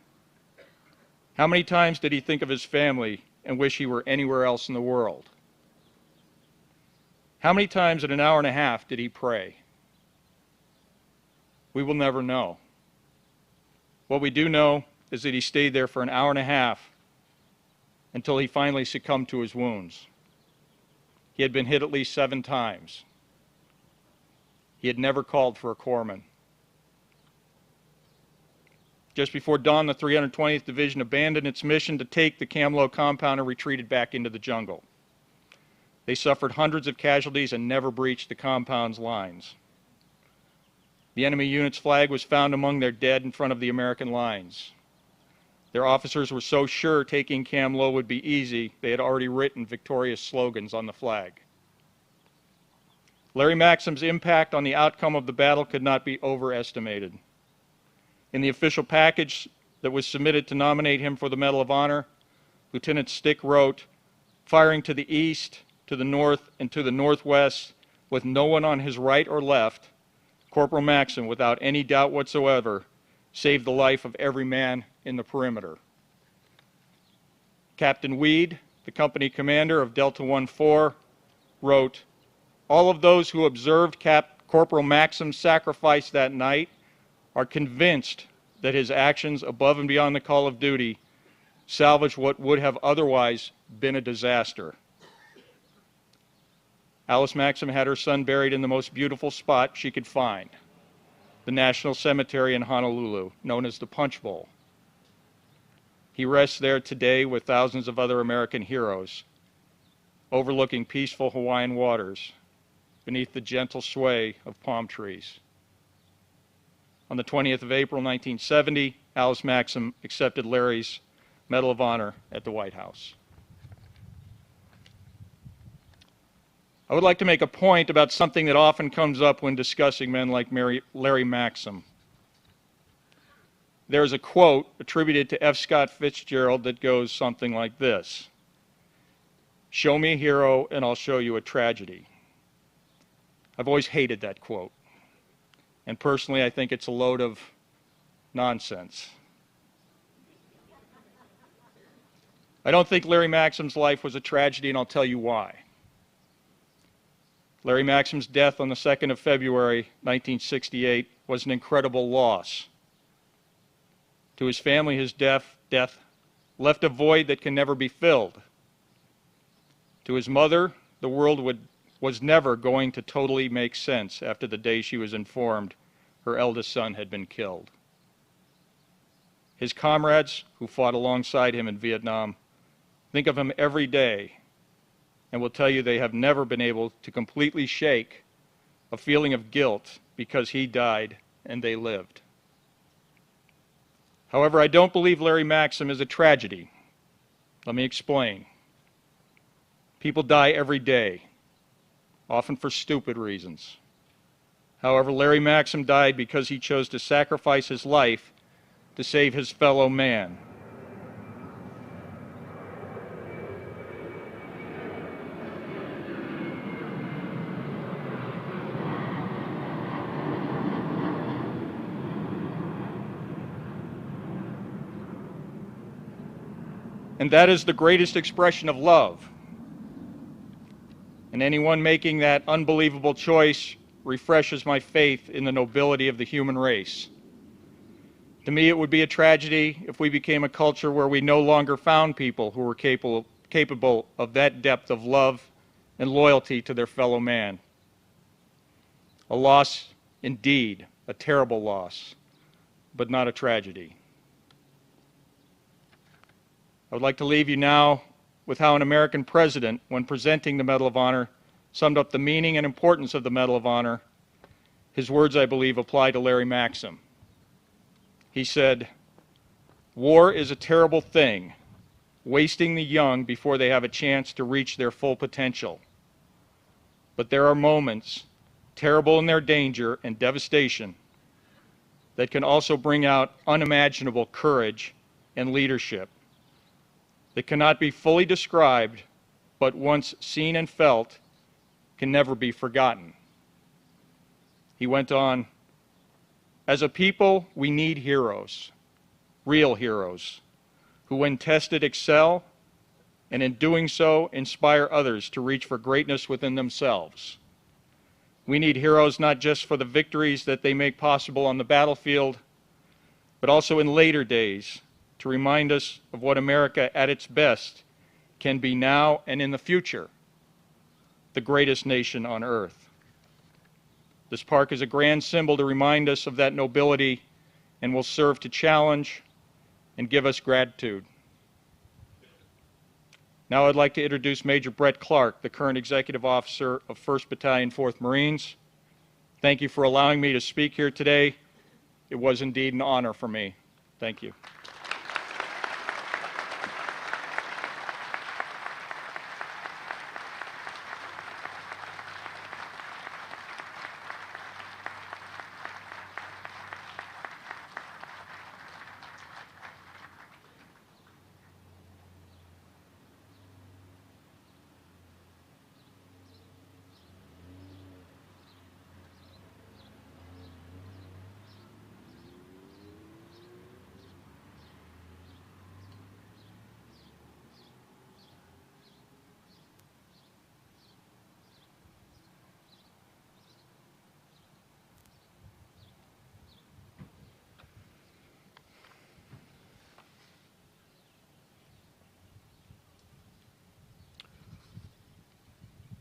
How many times did he think of his family and wish he were anywhere else in the world? How many times in an hour and a half did he pray? We will never know. What we do know is that he stayed there for an hour and a half until he finally succumbed to his wounds. He had been hit at least 7 times. He had never called for a corpsman. Just before dawn, the 320th Division abandoned its mission to take the Kamlo compound and retreated back into the jungle. They suffered hundreds of casualties and never breached the compound's lines. The enemy unit's flag was found among their dead in front of the American lines. Their officers were so sure taking Kamlo would be easy, they had already written victorious slogans on the flag. Larry Maxam's impact on the outcome of the battle could not be overestimated. In the official package that was submitted to nominate him for the Medal of Honor, Lieutenant Stick wrote, "Firing to the east, to the north, and to the northwest, with no one on his right or left, Corporal Maxam, without any doubt whatsoever, saved the life of every man in the perimeter." Captain Weed, the company commander of Delta 1-4, wrote, "All of those who observed Corporal Maxam's sacrifice that night are convinced that his actions above and beyond the call of duty salvaged what would have otherwise been a disaster. Alice Maxam had her son buried in the most beautiful spot she could find, the National Cemetery in Honolulu, known as the Punch Bowl. He rests there today with thousands of other American heroes, overlooking peaceful Hawaiian waters beneath the gentle sway of palm trees. On the 20th of April, 1970, Alice Maxam accepted Larry's Medal of Honor at the White House. I would like to make a point about something that often comes up when discussing men like Larry Maxam. There is a quote attributed to F. Scott Fitzgerald that goes something like this: "Show me a hero and I'll show you a tragedy." I've always hated that quote, and personally I think it's a load of nonsense. I don't think Larry Maxam's life was a tragedy, and I'll tell you why. Larry Maxam's death on the 2nd of February, 1968 was an incredible loss. To his family, his death left a void that can never be filled. To his mother, the world was never going to totally make sense after the day she was informed her eldest son had been killed. His comrades, who fought alongside him in Vietnam, think of him every day and will tell you they have never been able to completely shake a feeling of guilt because he died and they lived. However, I don't believe Larry Maxam is a tragedy. Let me explain. People die every day, often for stupid reasons. However, Larry Maxam died because he chose to sacrifice his life to save his fellow man. And that is the greatest expression of love. And anyone making that unbelievable choice refreshes my faith in the nobility of the human race. To me, it would be a tragedy if we became a culture where we no longer found people who were capable of that depth of love and loyalty to their fellow man. A loss indeed, a terrible loss, but not a tragedy. I would like to leave you now with how an American president, when presenting the Medal of Honor, summed up the meaning and importance of the Medal of Honor. His words, I believe, apply to Larry Maxam. He said, "War is a terrible thing, wasting the young before they have a chance to reach their full potential. But there are moments, terrible in their danger and devastation, that can also bring out unimaginable courage and leadership that cannot be fully described, but once seen and felt, can never be forgotten." He went on, "As a people, we need heroes, real heroes, who when tested excel, and in doing so inspire others to reach for greatness within themselves. We need heroes not just for the victories that they make possible on the battlefield, but also in later days, to remind us of what America at its best can be now and in the future, the greatest nation on earth." This park is a grand symbol to remind us of that nobility and will serve to challenge and give us gratitude. Now I'd like to introduce Major Brett Clark, the current Executive Officer of 1st Battalion, 4th Marines. Thank you for allowing me to speak here today. It was indeed an honor for me. Thank you.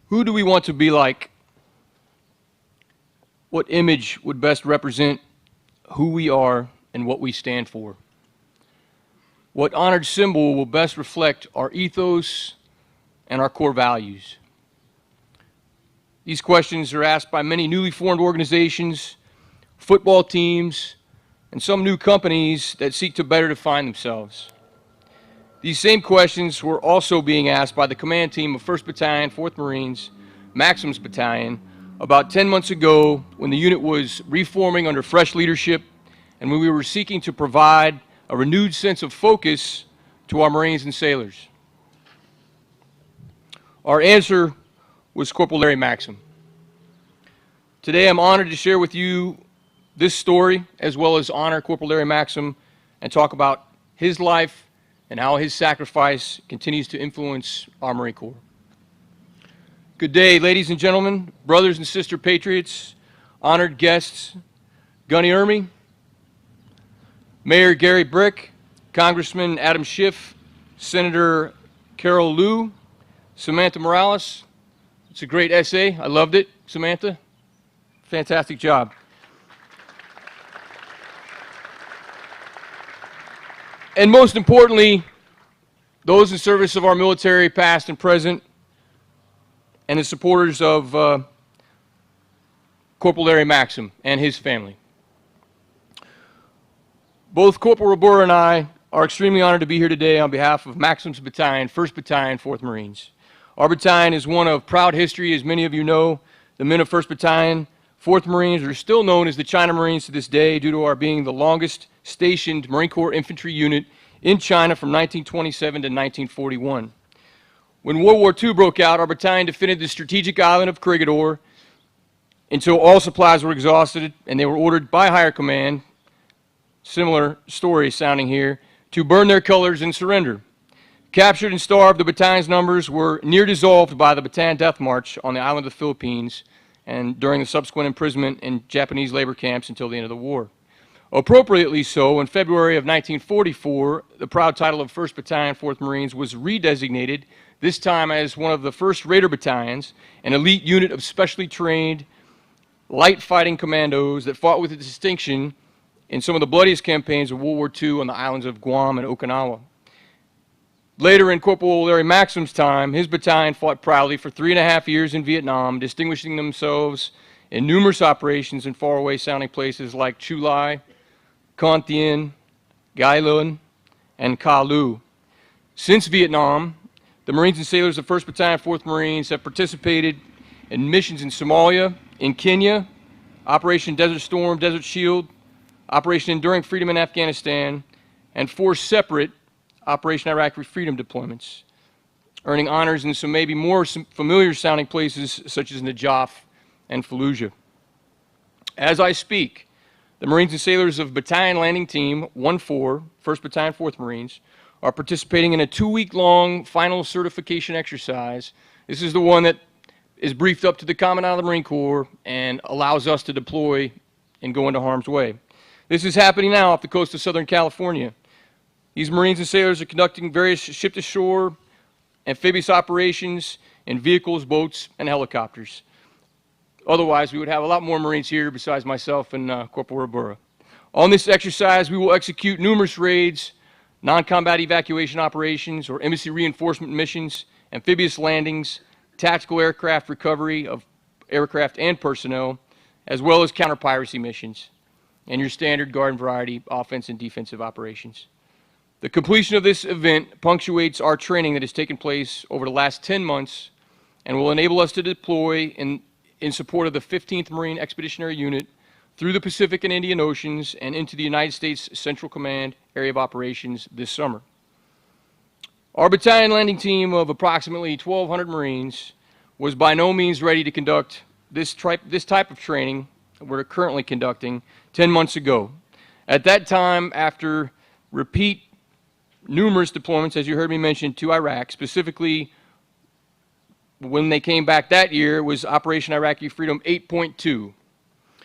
Who do we want to be like? What image would best represent who we are and what we stand for? What honored symbol will best reflect our ethos and our core values? These questions are asked by many newly formed organizations, football teams, and some new companies that seek to better define themselves. These same questions were also being asked by the command team of 1st Battalion, 4th Marines, Maxam's Battalion, about 10 months ago when the unit was reforming under fresh leadership and when we were seeking to provide a renewed sense of focus to our Marines and sailors. Our answer was Corporal Larry Maxam. Today I'm honored to share with you this story as well as honor Corporal Larry Maxam and talk about his life and how his sacrifice continues to influence our Marine Corps. Good day, ladies and gentlemen, brothers and sister patriots, honored guests, Gunny Ermey, Mayor Gary Brick, Congressman Adam Schiff, Senator Carol Liu, Samantha Morales. It's a great essay. I loved it, Samantha. Fantastic job. And most importantly, those in service of our military, past and present, and the supporters of Corporal Larry Maxam and his family. Both Corporal Burr and I are extremely honored to be here today on behalf of Maxam's Battalion, 1st Battalion, 4th Marines. Our battalion is one of proud history, as many of you know. The men of 1st Battalion, 4th Marines are still known as the China Marines to this day due to our being the longest stationed Marine Corps infantry unit in China from 1927 to 1941. When World War II broke out, our battalion defended the strategic island of Corregidor until all supplies were exhausted and they were ordered by higher command, similar story sounding here, to burn their colors and surrender. Captured and starved, the battalion's numbers were near dissolved by the Bataan Death March on the island of the Philippines and during the subsequent imprisonment in Japanese labor camps until the end of the war. Appropriately so, in February of 1944, the proud title of 1st Battalion, 4th Marines was redesignated, this time as one of the 1st Raider Battalions, an elite unit of specially trained light fighting commandos that fought with distinction in some of the bloodiest campaigns of World War II on the islands of Guam and Okinawa. Later in Corporal Larry Maxam's time, his battalion fought proudly for 3.5 years in Vietnam, distinguishing themselves in numerous operations in faraway sounding places like Chu Lai, Con Thien, Gai Lun, and Ka Lu. Since Vietnam, the Marines and sailors of 1st Battalion, 4th Marines have participated in missions in Somalia, in Kenya, Operation Desert Storm, Desert Shield, Operation Enduring Freedom in Afghanistan, and 4 separate Operation Iraqi Freedom deployments, earning honors in some maybe more familiar sounding places such as Najaf and Fallujah. As I speak, the Marines and sailors of Battalion Landing Team 1-4, 1st Battalion, 4th Marines, are participating in a 2-week-long final certification exercise. This is the one that is briefed up to the Commandant of the Marine Corps and allows us to deploy and go into harm's way. This is happening now off the coast of Southern California. These Marines and sailors are conducting various ship-to-shore, amphibious operations in vehicles, boats, and helicopters. Otherwise, we would have a lot more Marines here besides myself and Corporal Rabura. On this exercise, we will execute numerous raids, non-combat evacuation operations or embassy reinforcement missions, amphibious landings, tactical aircraft recovery of aircraft and personnel, as well as counter-piracy missions, and your standard garden variety offense and defensive operations. The completion of this event punctuates our training that has taken place over the last 10 months and will enable us to deploy in support of the 15th Marine Expeditionary Unit through the Pacific and Indian Oceans and into the United States Central Command Area of Operations this summer. Our battalion landing team of approximately 1,200 Marines was by no means ready to conduct this type of training we're currently conducting 10 months ago. At that time, after repeat numerous deployments, as you heard me mention, to Iraq, specifically when they came back that year, it was Operation Iraqi Freedom 8.2.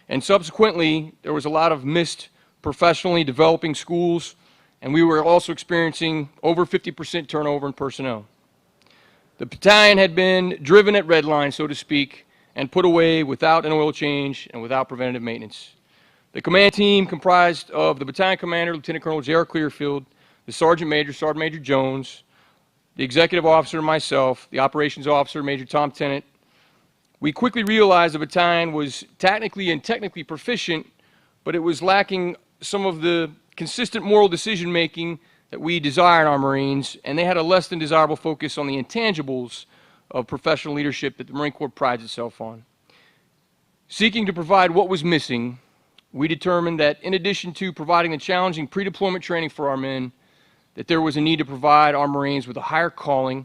And subsequently, there was a lot of missed professionally developing schools, and we were also experiencing over 50% turnover in personnel. The battalion had been driven at red line, so to speak, and put away without an oil change and without preventative maintenance. The command team comprised of the battalion commander, Lieutenant Colonel J.R. Clearfield, the Sergeant Major Jones, the executive officer, myself, the operations officer, Major Tom Tennant. We quickly realized the battalion was technically proficient, but it was lacking some of the consistent moral decision-making that we desire in our Marines, and they had a less than desirable focus on the intangibles of professional leadership that the Marine Corps prides itself on. Seeking to provide what was missing, we determined that in addition to providing the challenging pre-deployment training for our men, that there was a need to provide our Marines with a higher calling,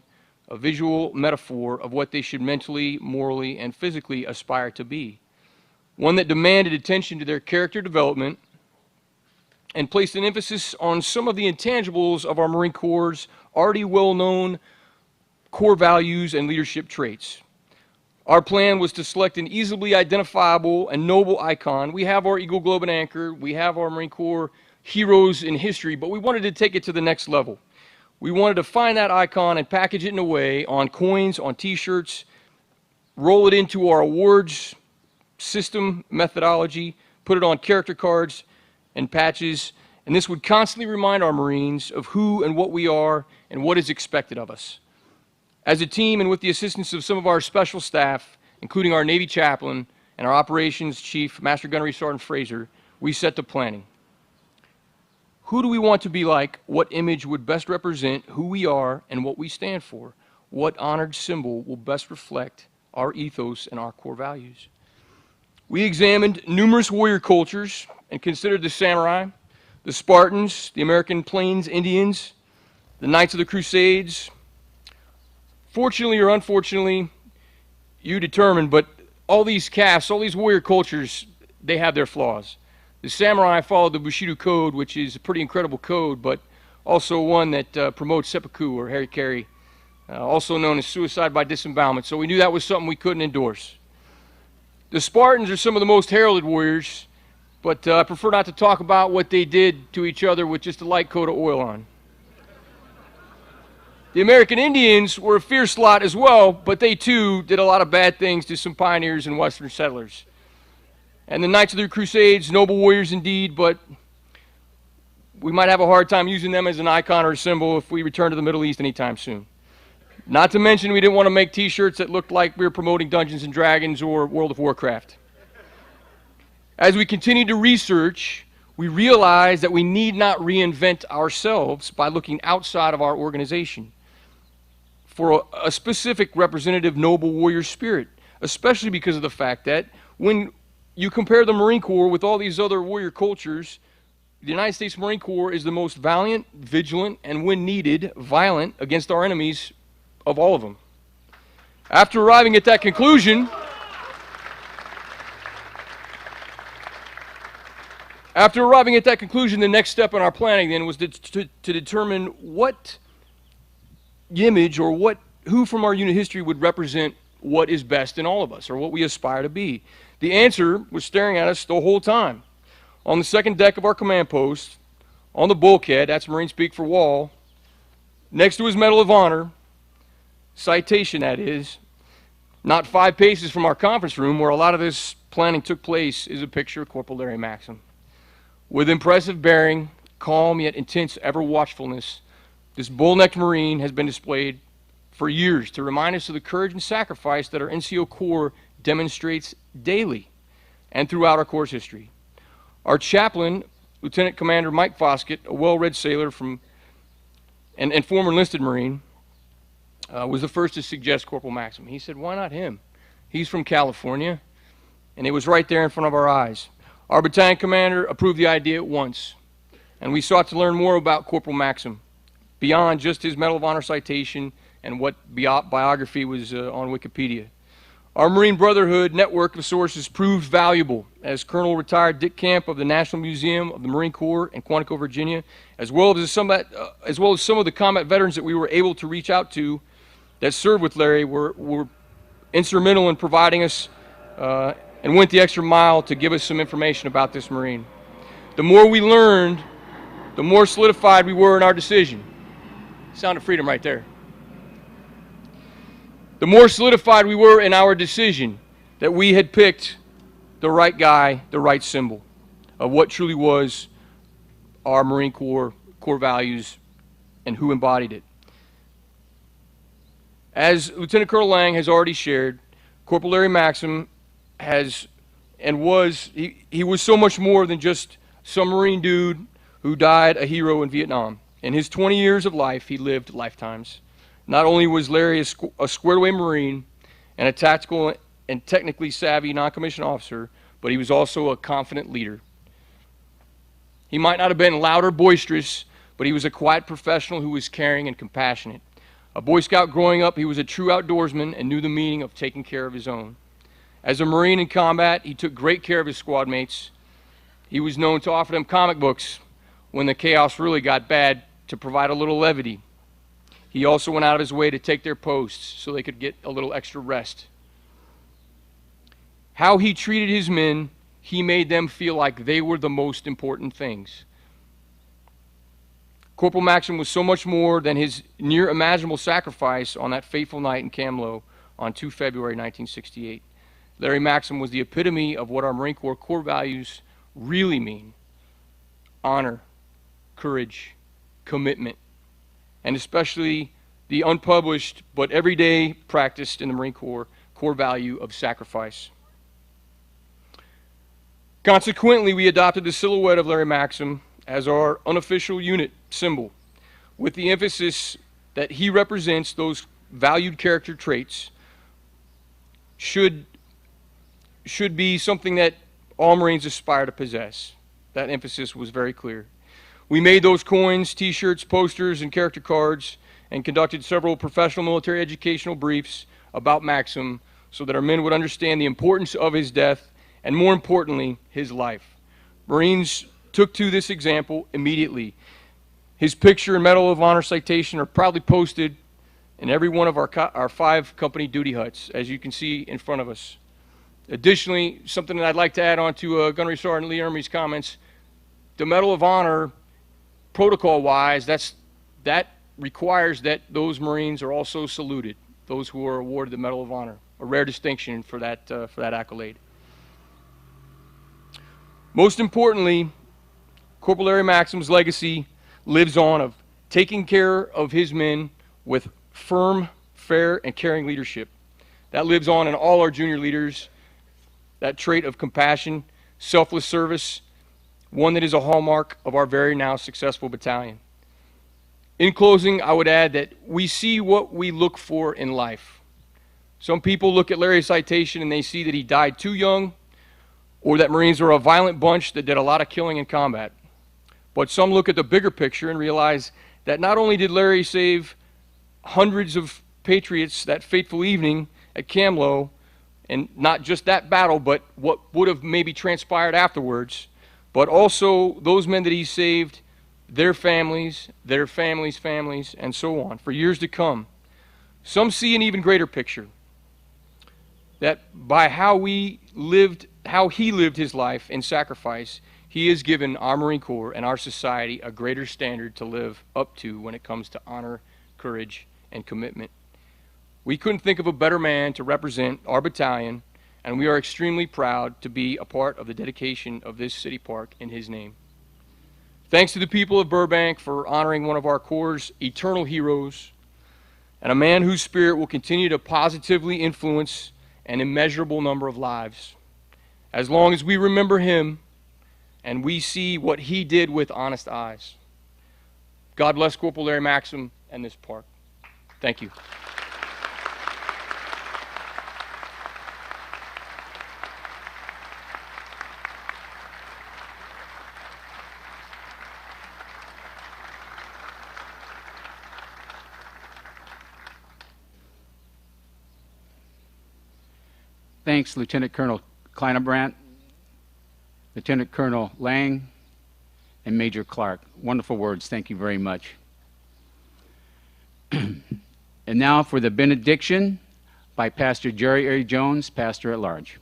a visual metaphor of what they should mentally, morally, and physically aspire to be. One that demanded attention to their character development and placed an emphasis on some of the intangibles of our Marine Corps' already well-known core values and leadership traits. Our plan was to select an easily identifiable and noble icon. We have our Eagle, Globe, and Anchor. We have our Marine Corps heroes in history, but we wanted to take it to the next level. We wanted to find that icon and package it in a way on coins, on T-shirts, roll it into our awards system methodology, put it on character cards and patches, and this would constantly remind our Marines of who and what we are and what is expected of us. As a team, and with the assistance of some of our special staff, including our Navy chaplain and our operations chief, Master Gunnery Sergeant Fraser, we set the planning. Who do we want to be like? What image would best represent who we are and what we stand for? What honored symbol will best reflect our ethos and our core values? We examined numerous warrior cultures and considered the samurai, the Spartans, the American Plains Indians, the Knights of the Crusades. Fortunately or unfortunately, you determine, but all these castes, all these warrior cultures, they have their flaws. The samurai followed the Bushido Code, which is a pretty incredible code, but also one that promotes seppuku or harikari, also known as suicide by disembowelment. So we knew that was something we couldn't endorse. The Spartans are some of the most heralded warriors, but I prefer not to talk about what they did to each other with just a light coat of oil on. The American Indians were a fierce lot as well, but they too did a lot of bad things to some pioneers and Western settlers. And the Knights of the Crusades, noble warriors indeed, but we might have a hard time using them as an icon or a symbol if we return to the Middle East anytime soon. Not to mention we didn't want to make T-shirts that looked like we were promoting Dungeons and Dragons or World of Warcraft. As we continued to research, we realized that we need not reinvent ourselves by looking outside of our organization for a specific representative noble warrior spirit, especially because of the fact that when you compare the Marine Corps with all these other warrior cultures, the United States Marine Corps is the most valiant, vigilant, and when needed, violent against our enemies of all of them. After arriving at that conclusion, the next step in our planning then was to determine what image or who from our unit history would represent what is best in all of us or what we aspire to be. The answer was staring at us the whole time. On the second deck of our command post, on the bulkhead, that's Marine speak for wall, next to his Medal of Honor, citation that is, not 5 paces from our conference room where a lot of this planning took place, is a picture of Corporal Larry Maxam. With impressive bearing, calm yet intense ever-watchfulness, this bull-necked Marine has been displayed for years to remind us of the courage and sacrifice that our NCO Corps demonstrates daily and throughout our Corps' history. Our chaplain, Lieutenant Commander Mike Foskett, a well-read sailor and former enlisted Marine, was the first to suggest Corporal Maxam. He said, why not him? He's from California, and it was right there in front of our eyes. Our battalion commander approved the idea at once, and we sought to learn more about Corporal Maxam, beyond just his Medal of Honor citation and what biography was on Wikipedia. Our Marine Brotherhood network of sources proved valuable, as Colonel Retired Dick Camp of the National Museum of the Marine Corps in Quantico, Virginia, as well as some of the combat veterans that we were able to reach out to that served with Larry were instrumental in providing us and went the extra mile to give us some information about this Marine. The more we learned, the more solidified we were in our decision. Sound of freedom right there. the more solidified we were in our decision that we had picked the right guy, the right symbol of what truly was our Marine Corps core values and who embodied it. As Lieutenant Colonel Lang has already shared, Corporal Larry Maxam has and was, he was so much more than just some Marine dude who died a hero in Vietnam. In his 20 years of life, he lived lifetimes. Not only was Larry a squared-away Marine and a tactical and technically savvy non-commissioned officer, but he was also a confident leader. He might not have been loud or boisterous, but he was a quiet professional who was caring and compassionate. A Boy Scout growing up, he was a true outdoorsman and knew the meaning of taking care of his own. As a Marine in combat, he took great care of his squad mates. He was known to offer them comic books when the chaos really got bad to provide a little levity. He also went out of his way to take their posts so they could get a little extra rest. How he treated his men, he made them feel like they were the most important things. Corporal Maxam was so much more than his near imaginable sacrifice on that fateful night in Kamlo on 2 February 1968. Larry Maxam was the epitome of what our Marine Corps core values really mean: honor, courage, commitment, and especially the unpublished but everyday practiced in the Marine Corps core value of sacrifice. Consequently, we adopted the silhouette of Larry Maxam as our unofficial unit symbol, with the emphasis that he represents those valued character traits should be something that all Marines aspire to possess. That emphasis was very clear. We made those coins, t-shirts, posters, and character cards, and conducted several professional military educational briefs about Maxam so that our men would understand the importance of his death and, more importantly, his life. Marines took to this example immediately. His picture and Medal of Honor citation are proudly posted in every one of our 5 company duty huts, as you can see in front of us. Additionally, something that I'd like to add on to Gunnery Sergeant Lee Ermey's comments, the Medal of Honor, protocol-wise, that requires that those Marines are also saluted, those who are awarded the Medal of Honor, a rare distinction for that accolade. Most importantly, Corporal Larry Maxam's legacy lives on of taking care of his men with firm, fair, and caring leadership. That lives on in all our junior leaders, that trait of compassion, selfless service, one that is a hallmark of our very now successful battalion. In closing, I would add that we see what we look for in life. Some people look at Larry's citation and they see that he died too young, or that Marines are a violent bunch that did a lot of killing in combat. But some look at the bigger picture and realize that not only did Larry save hundreds of patriots that fateful evening at Kamlo, and not just that battle, but what would have maybe transpired afterwards, but also those men that he saved, their families, and so on, for years to come. Some see an even greater picture, that by how he lived his life in sacrifice, he has given our Marine Corps and our society a greater standard to live up to when it comes to honor, courage, and commitment. We couldn't think of a better man to represent our battalion, and we are extremely proud to be a part of the dedication of this city park in his name. Thanks to the people of Burbank for honoring one of our Corps' eternal heroes, and a man whose spirit will continue to positively influence an immeasurable number of lives. As long as we remember him and we see what he did with honest eyes. God bless Corporal Larry Maxam and this park. Thank you. Thanks, Lieutenant Colonel Kleinebrandt, Lieutenant Colonel Lang, and Major Clark. Wonderful words. Thank you very much. And now for the benediction by Pastor Jerry A. Jones, Pastor at Large.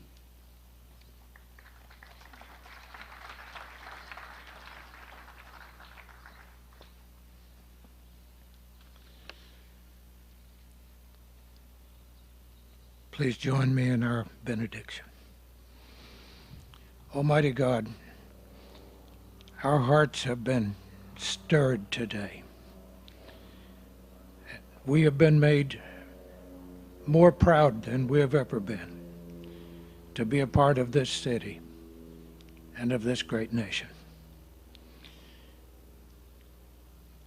Please join me in our benediction. Almighty God, our hearts have been stirred today. We have been made more proud than we have ever been to be a part of this city and of this great nation.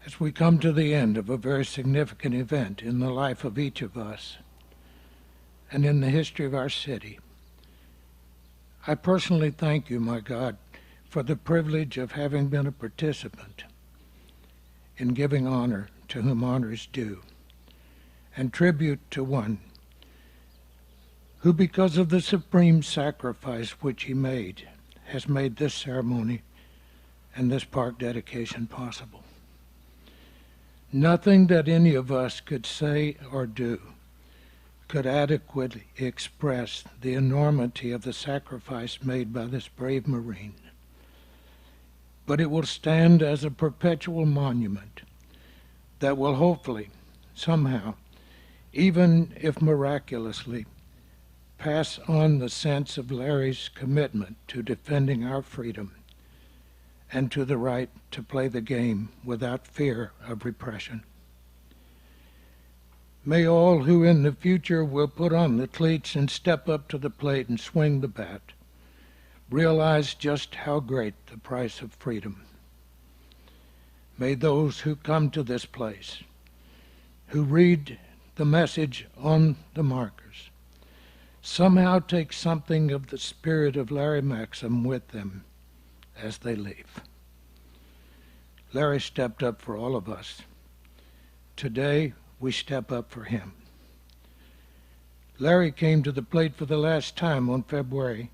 As we come to the end of a very significant event in the life of each of us and in the history of our city, I personally thank you, my God, for the privilege of having been a participant in giving honor to whom honor is due, and tribute to one who, because of the supreme sacrifice which he made, has made this ceremony and this park dedication possible. Nothing that any of us could say or do could adequately express the enormity of the sacrifice made by this brave Marine. But it will stand as a perpetual monument that will hopefully, somehow, even if miraculously, pass on the sense of Larry's commitment to defending our freedom and to the right to play the game without fear of repression. May all who in the future will put on the cleats and step up to the plate and swing the bat realize just how great the price of freedom. May those who come to this place, who read the message on the markers, somehow take something of the spirit of Larry Maxam with them as they leave. Larry stepped up for all of us. Today, we step up for him. Larry came to the plate for the last time on February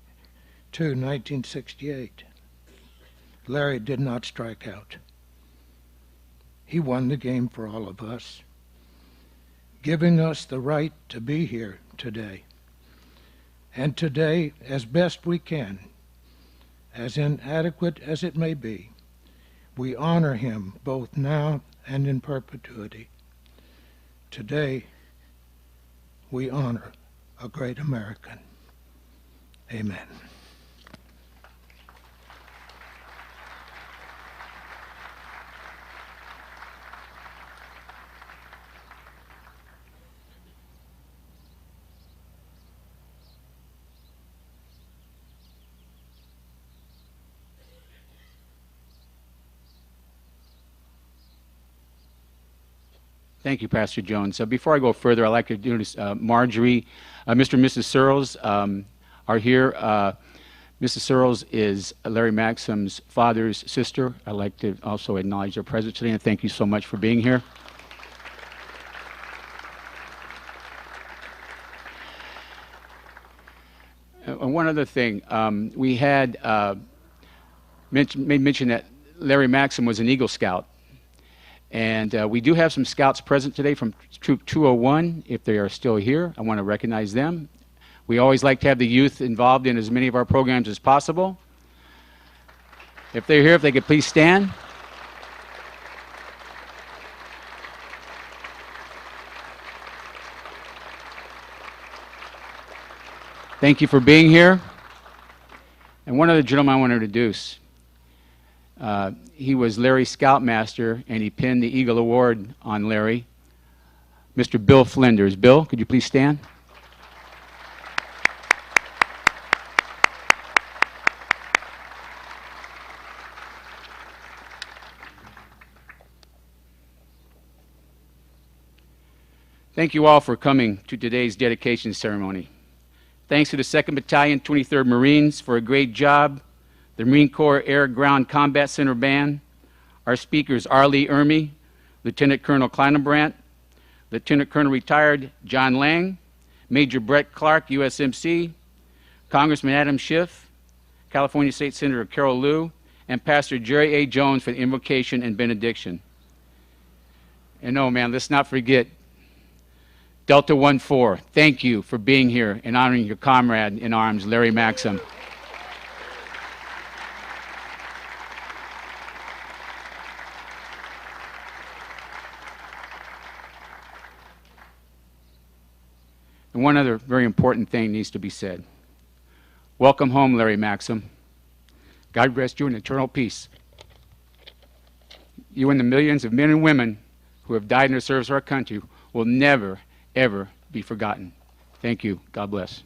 2, 1968. Larry did not strike out. He won the game for all of us, giving us the right to be here today. And today, as best we can, as inadequate as it may be, we honor him both now and in perpetuity. Today, we honor a great American. Amen. Thank you, Pastor Jones. Before I go further, I'd like to introduce Marjorie. Mr. and Mrs. Searles are here. Mrs. Searles is Larry Maxam's father's sister. I'd like to also acknowledge their presence today, and thank you so much for being here. One other thing, we had made mention that Larry Maxam was an Eagle Scout. And we do have some scouts present today from Troop 201. If they are still here, I want to recognize them. We always like to have the youth involved in as many of our programs as possible. If they're here, if they could please stand. Thank you for being here. And one other gentleman I want to introduce. He was Larry's Scoutmaster, and he pinned the Eagle Award on Larry, Mr. Bill Flinders. Bill, could you please stand? Thank you all for coming to today's dedication ceremony. Thanks to the 2nd Battalion, 23rd Marines for a great job, the Marine Corps Air Ground Combat Center Band, our speakers R. Lee Ermey, Lieutenant Colonel Kleinenbrandt, Lieutenant Colonel Retired John Lang, Major Brett Clark, USMC, Congressman Adam Schiff, California State Senator Carol Liu, and Pastor Jerry A. Jones for the invocation and benediction. And oh man, let's not forget Delta 1-4, thank you for being here and honoring your comrade in arms, Larry Maxam. And one other very important thing needs to be said. Welcome home, Larry Maxam. God rest you in eternal peace. You and the millions of men and women who have died in the service of our country will never, ever be forgotten. Thank you. God bless.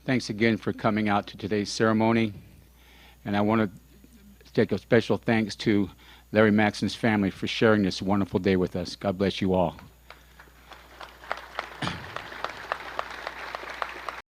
Thanks again for coming out to today's ceremony. And I want to take a special thanks to Larry Maxam's family for sharing this wonderful day with us. God bless you all.